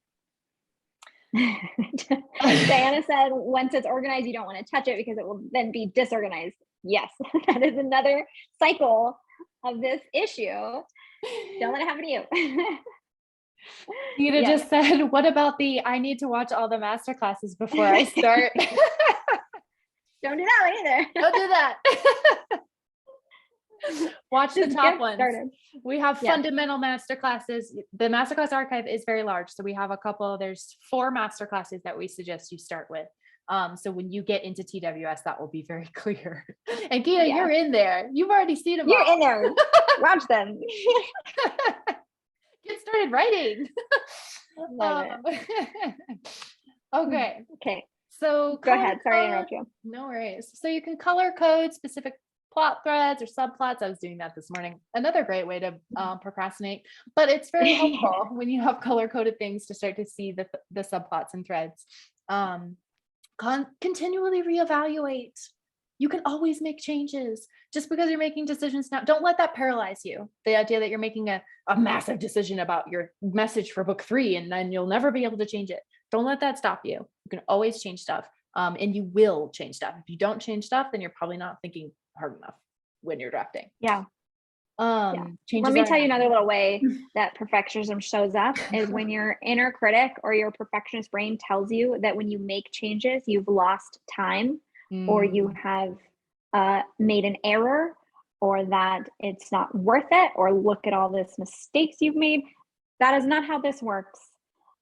Diana said, once it's organized, you don't want to touch it because it will then be disorganized. Yes, that is another cycle of this issue. Don't let it happen to you. Nita just said, what about I need to watch all the masterclasses before I start? Don't do that one either. Don't do that. Watch the top ones. Started. We have fundamental masterclasses. The masterclass archive is very large. So we have there's 4 masterclasses that we suggest you start with. So when you get into TWS, that will be very clear. And Kia, you're in there. You've already seen them. You're in there. Watch them. Get started writing. Love it. Okay. So go ahead. Sorry to interrupt you. No worries. So you can color code specific plot threads or subplots. I was doing that this morning. Another great way to procrastinate, but it's very helpful when you have color coded things to start to see the subplots and threads. Continually reevaluate. You can always make changes. Just because you're making decisions now, don't let that paralyze you. The idea that you're making a massive decision about your message for book 3 and then you'll never be able to change it. Don't let that stop you. You can always change stuff. And you will change stuff. If you don't change stuff, then you're probably not thinking hard enough when you're drafting. Let me tell you another little way that perfectionism shows up is when your inner critic or your perfectionist brain tells you that when you make changes, you've lost time or you have made an error or that it's not worth it or look at all this mistakes you've made. That is not how this works.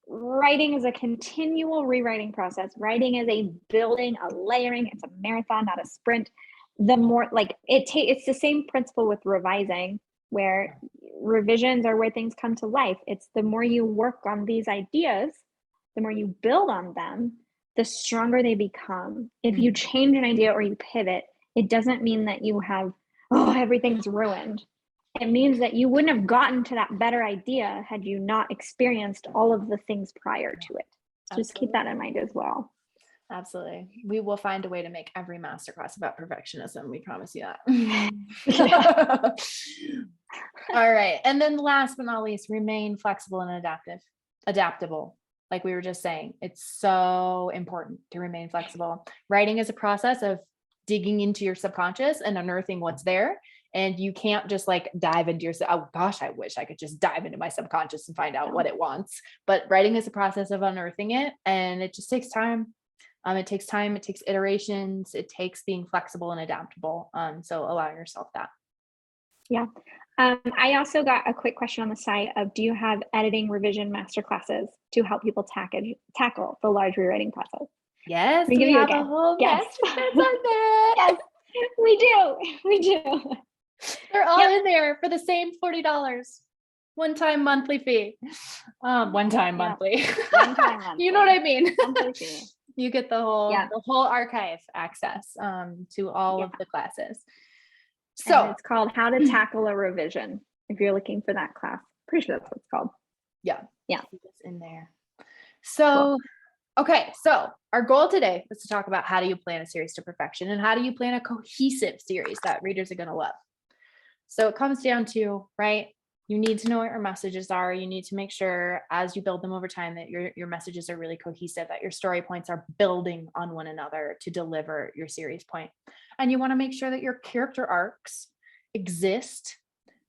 Writing is a continual rewriting process. Writing is a building, a layering. It's a marathon, not a sprint. The more it's the same principle with revising, where revisions are where things come to life. It's the more you work on these ideas, the more you build on them, the stronger they become. If you change an idea or you pivot, it doesn't mean that you have, everything's ruined. It means that you wouldn't have gotten to that better idea had you not experienced all of the things prior to it. So just keep that in mind as well. Absolutely. We will find a way to make every masterclass about perfectionism. We promise you that. All right. And then last but not least, remain flexible and adaptable. Like we were just saying, it's so important to remain flexible. Writing is a process of digging into your subconscious and unearthing what's there. And you can't just dive into yourself. Oh gosh, I wish I could just dive into my subconscious and find out what it wants. But writing is a process of unearthing it. And it just takes time. It takes time. It takes iterations. It takes being flexible and adaptable. So allowing yourself that. Yeah. I also got a quick question on the site of, do you have editing revision masterclasses to help people tackle the large rewriting process? Yes. We have a whole masterclass on that. Yes, we do. We do. They're all in there for the same $40. One-time monthly fee. One-time monthly. One-time monthly. You know what I mean? Monthly fee. You get the whole archive access to all of the classes. So and it's called How to Tackle a Revision. If you're looking for that class, pretty sure that's what it's called. Yeah. It's in there. So, okay. So our goal today was to talk about how do you plan a series to perfection and how do you plan a cohesive series that readers are going to love. So it comes down to, right? You need to know what your messages are. You need to make sure as you build them over time that your messages are really cohesive, that your story points are building on one another to deliver your series point. And you want to make sure that your character arcs exist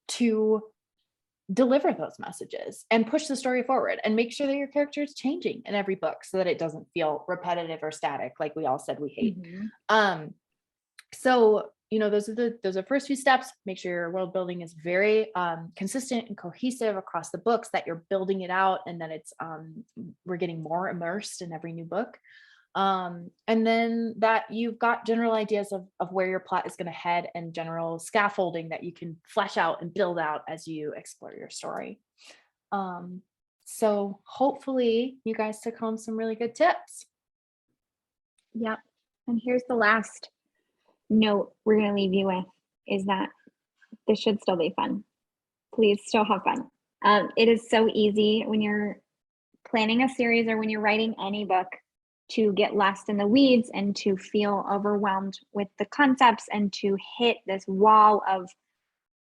to deliver those messages and push the story forward and make sure that your character is changing in every book so that it doesn't feel repetitive or static, like we all said we hate. So those are the first few steps. Make sure your world building is very consistent and cohesive across the books, that you're building it out and that it's we're getting more immersed in every new book. And then that you've got general ideas of where your plot is going to head and general scaffolding that you can flesh out and build out as you explore your story. So hopefully you guys took home some really good tips. Yep. And here's the last note we're going to leave you with, is that this should still be fun. Please still have fun. It is so easy when you're planning a series or when you're writing any book to get lost in the weeds and to feel overwhelmed with the concepts and to hit this wall of,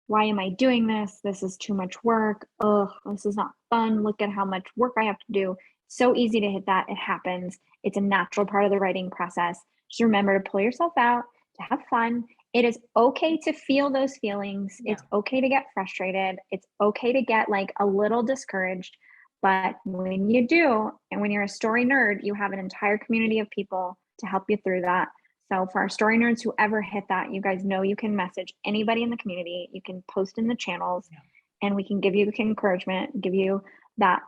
why am I doing this? This is too much work. Oh, this is not fun. Look at how much work I have to do. So easy to hit that. It happens. It's a natural part of the writing process. Just remember to pull yourself out, to have fun. It is okay to feel those feelings. Yeah. It's okay to get frustrated. It's okay to get like a little discouraged. But when you do, and when you're a story nerd, you have an entire community of people to help you through that. So for our story nerds who ever hit that, you guys know you can message anybody in the community. You can post in the channels, and we can give you encouragement, give you that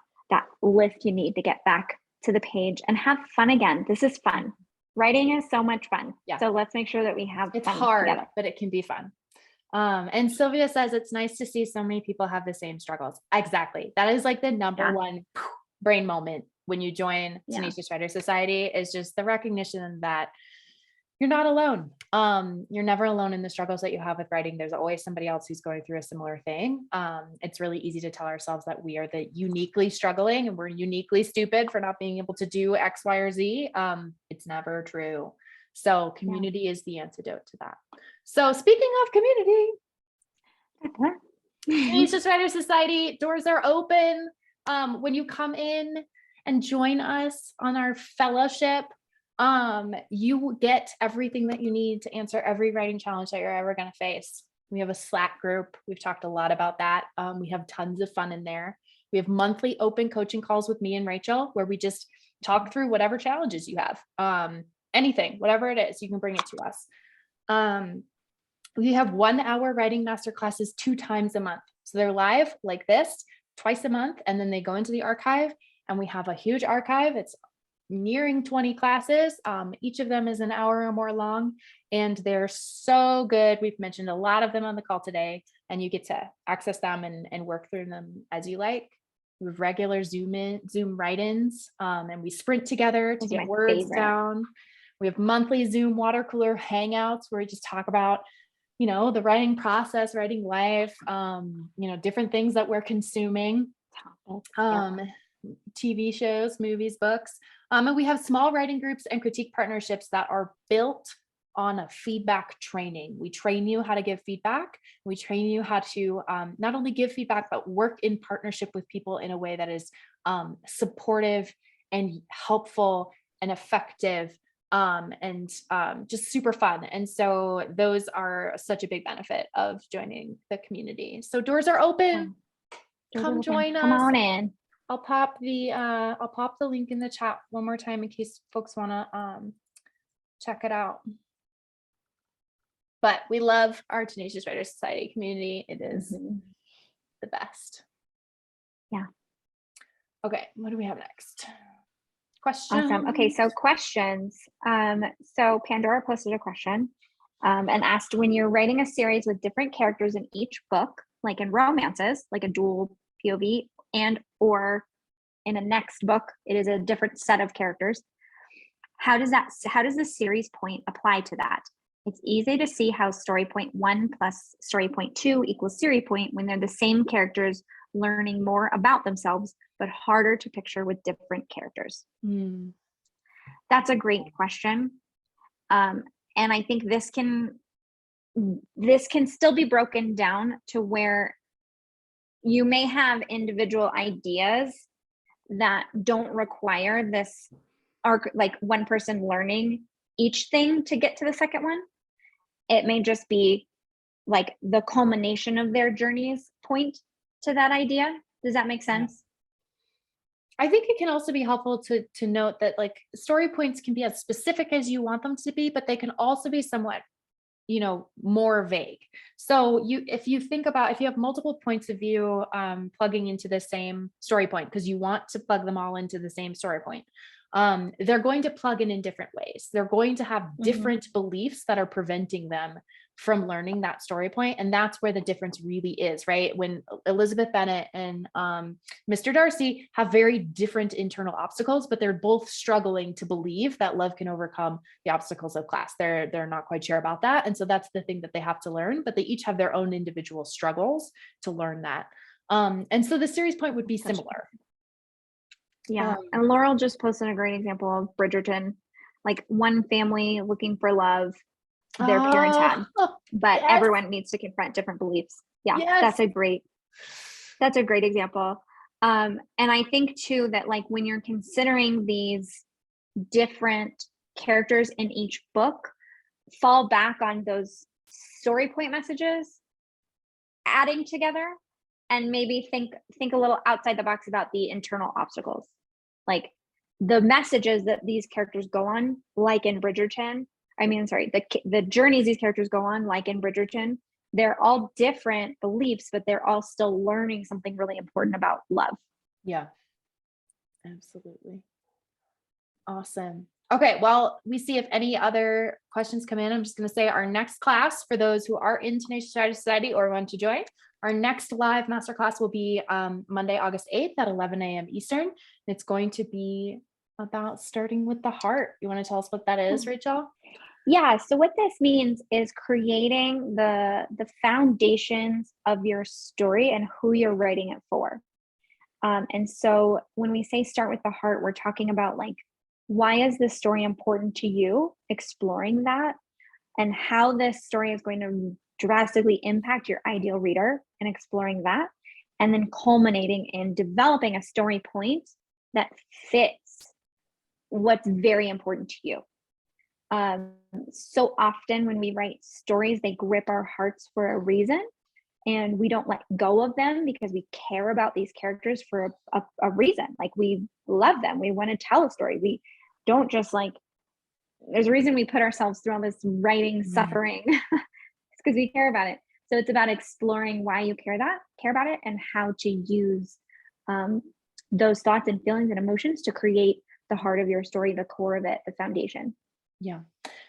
lift you need to get back to the page and have fun again. This is fun. Writing is so much fun. Yeah. So let's make sure that we have It's fun hard, together. but it can be fun. And Sylvia says it's nice to see so many people have the same struggles. Exactly. That is like the number one brain moment when you join Tenacious Writer Society, is just the recognition that you're not alone. You're never alone in the struggles that you have with writing. There's always somebody else who's going through a similar thing. It's really easy to tell ourselves that we are the uniquely struggling and we're uniquely stupid for not being able to do X, Y, or Z. It's never true. So community is the antidote to that. So speaking of community, Tenacious Writer Society doors are open. When you come in and join us on our fellowship, you get everything that you need to answer every writing challenge that you're ever going to face. We have a Slack group. We've talked a lot about that. We have tons of fun in there. We have monthly open coaching calls with me and Rachel, where we just talk through whatever challenges you have. Anything, whatever it is, you can bring it to us. We have 1 hour writing masterclasses 2 times a month. So they're live like this twice a month, and then they go into the archive, and we have a huge archive. It's nearing 20 classes. Each of them is an hour or more long, and they're so good. We've mentioned a lot of them on the call today, and you get to access them and work through them as you like. We have regular Zoom write-ins, and we sprint together to get words down. We have monthly Zoom water cooler hangouts where we just talk about, the writing process, writing life, different things that we're consuming, TV shows, movies, books. And we have small writing groups and critique partnerships that are built on a feedback training. We train you how to give feedback. We train you how to not only give feedback, but work in partnership with people in a way that is supportive and helpful and effective, and just super fun. And so those are such a big benefit of joining the community. So doors are open. Come join us. Come on in. I'll pop the link in the chat one more time in case folks want to check it out. But we love our Tenacious Writer Society community. It is the best. Yeah. Okay, what do we have next? Questions. Awesome. Okay, so questions. So Pandora posted a question and asked, when you're writing a series with different characters in each book, like in romances, like a dual POV, and or in a next book, it is a different set of characters. How does the series point apply to that? It's easy to see how story point 1 plus story point 2 equals series point when they're the same characters learning more about themselves, but harder to picture with different characters. That's a great question. And I think this can still be broken down to where you may have individual ideas that don't require this arc, like one person learning each thing to get to the second one. It may just be like the culmination of their journeys point to that idea. Does that make sense? I think it can also be helpful to note that like story points can be as specific as you want them to be, but they can also be somewhat, more vague. So if you have multiple points of view plugging into the same story point, because you want to plug them all into the same story point, they're going to plug in different ways. They're going to have different beliefs that are preventing them from learning that story point. And that's where the difference really is, right? When Elizabeth Bennet and Mr. Darcy have very different internal obstacles, but they're both struggling to believe that love can overcome the obstacles of class. They're not quite sure about that. And so that's the thing that they have to learn, but they each have their own individual struggles to learn that. And so the series point would be similar. Yeah. And Laurel just posted a great example of Bridgerton, like one family looking for love their parents had, but everyone needs to confront different beliefs. Yeah. That's a great example. And I think too, that like when you're considering these different characters in each book, fall back on those story point messages, adding together, and maybe think a little outside the box about the internal obstacles, like the messages that these characters go on, like in Bridgerton. The journeys these characters go on, like in Bridgerton, they're all different beliefs, but they're all still learning something really important about love. Yeah, absolutely. Awesome. Okay, well, we see if any other questions come in. I'm just going to say our next class, for those who are in Tenacious Writer Society or want to join, our next live masterclass will be Monday, August 8th at 11 a.m. Eastern. It's going to be about starting with the heart. You want to tell us what that is, Rachel? Yeah, so what this means is creating the foundations of your story and who you're writing it for. And so when we say start with the heart, we're talking about like, why is this story important to you? Exploring that, and how this story is going to drastically impact your ideal reader, and exploring that, and then culminating in developing a story point that fits what's very important to you. So often when we write stories, they grip our hearts for a reason, and we don't let go of them because we care about these characters for a reason. Like, we love them. We want to tell a story. We don't just like, there's a reason we put ourselves through all this writing suffering. It's because we care about it. So it's about exploring why you care about it, and how to use those thoughts and feelings and emotions to create the heart of your story, the core of it, the foundation. Yeah.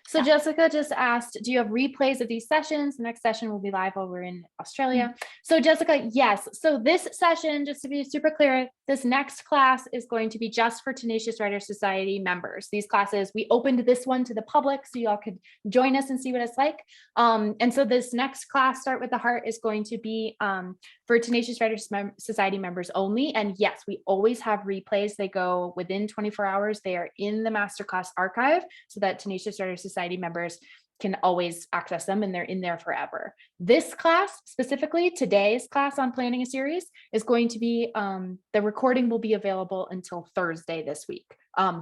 So Jessica just asked, do you have replays of these sessions? The next session will be live while we're in Australia. So Jessica, yes. So this session, just to be super clear, this next class is going to be just for Tenacious Writer Society members. These classes, we opened this one to the public so y'all could join us and see what it's like. And so this next class, Start with the Heart, is going to be for Tenacious Writer Society members only. And yes, we always have replays. They go within 24 hours. They are in the Masterclass archive so that Tenacious Writer Society members can always access them, and they're in there forever. This class, specifically today's class on planning a series, is going to be, the recording will be available until Thursday this week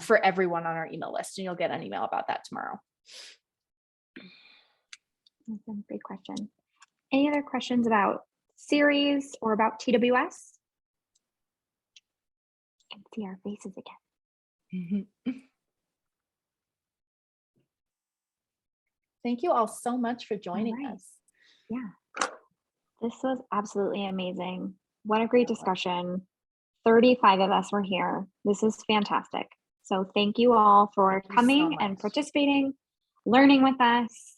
for everyone on our email list, and you'll get an email about that tomorrow. That's a great question. Any other questions about series or about TWS? I can see our faces again. Thank you all so much for joining us. Yeah, this was absolutely amazing. What a great discussion. 35 of us were here. This is fantastic. So thank you all for coming and participating, learning with us.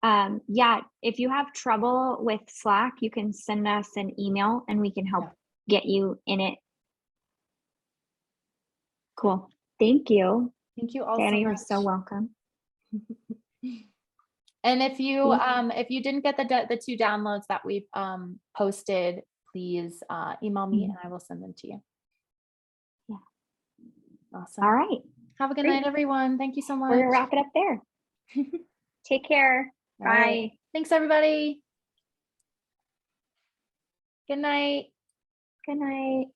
Yeah, if you have trouble with Slack, you can send us an email and we can help get you in it. Cool. Thank you. Thank you all Dana, so much. you're so welcome. And if you didn't get the 2 downloads that we've posted, please email me and I will send them to you. Yeah. Awesome. All right. Have a good night, everyone. Thank you so much. We're gonna wrap it up there. Take care. Bye. Right. Thanks, everybody. Good night. Good night.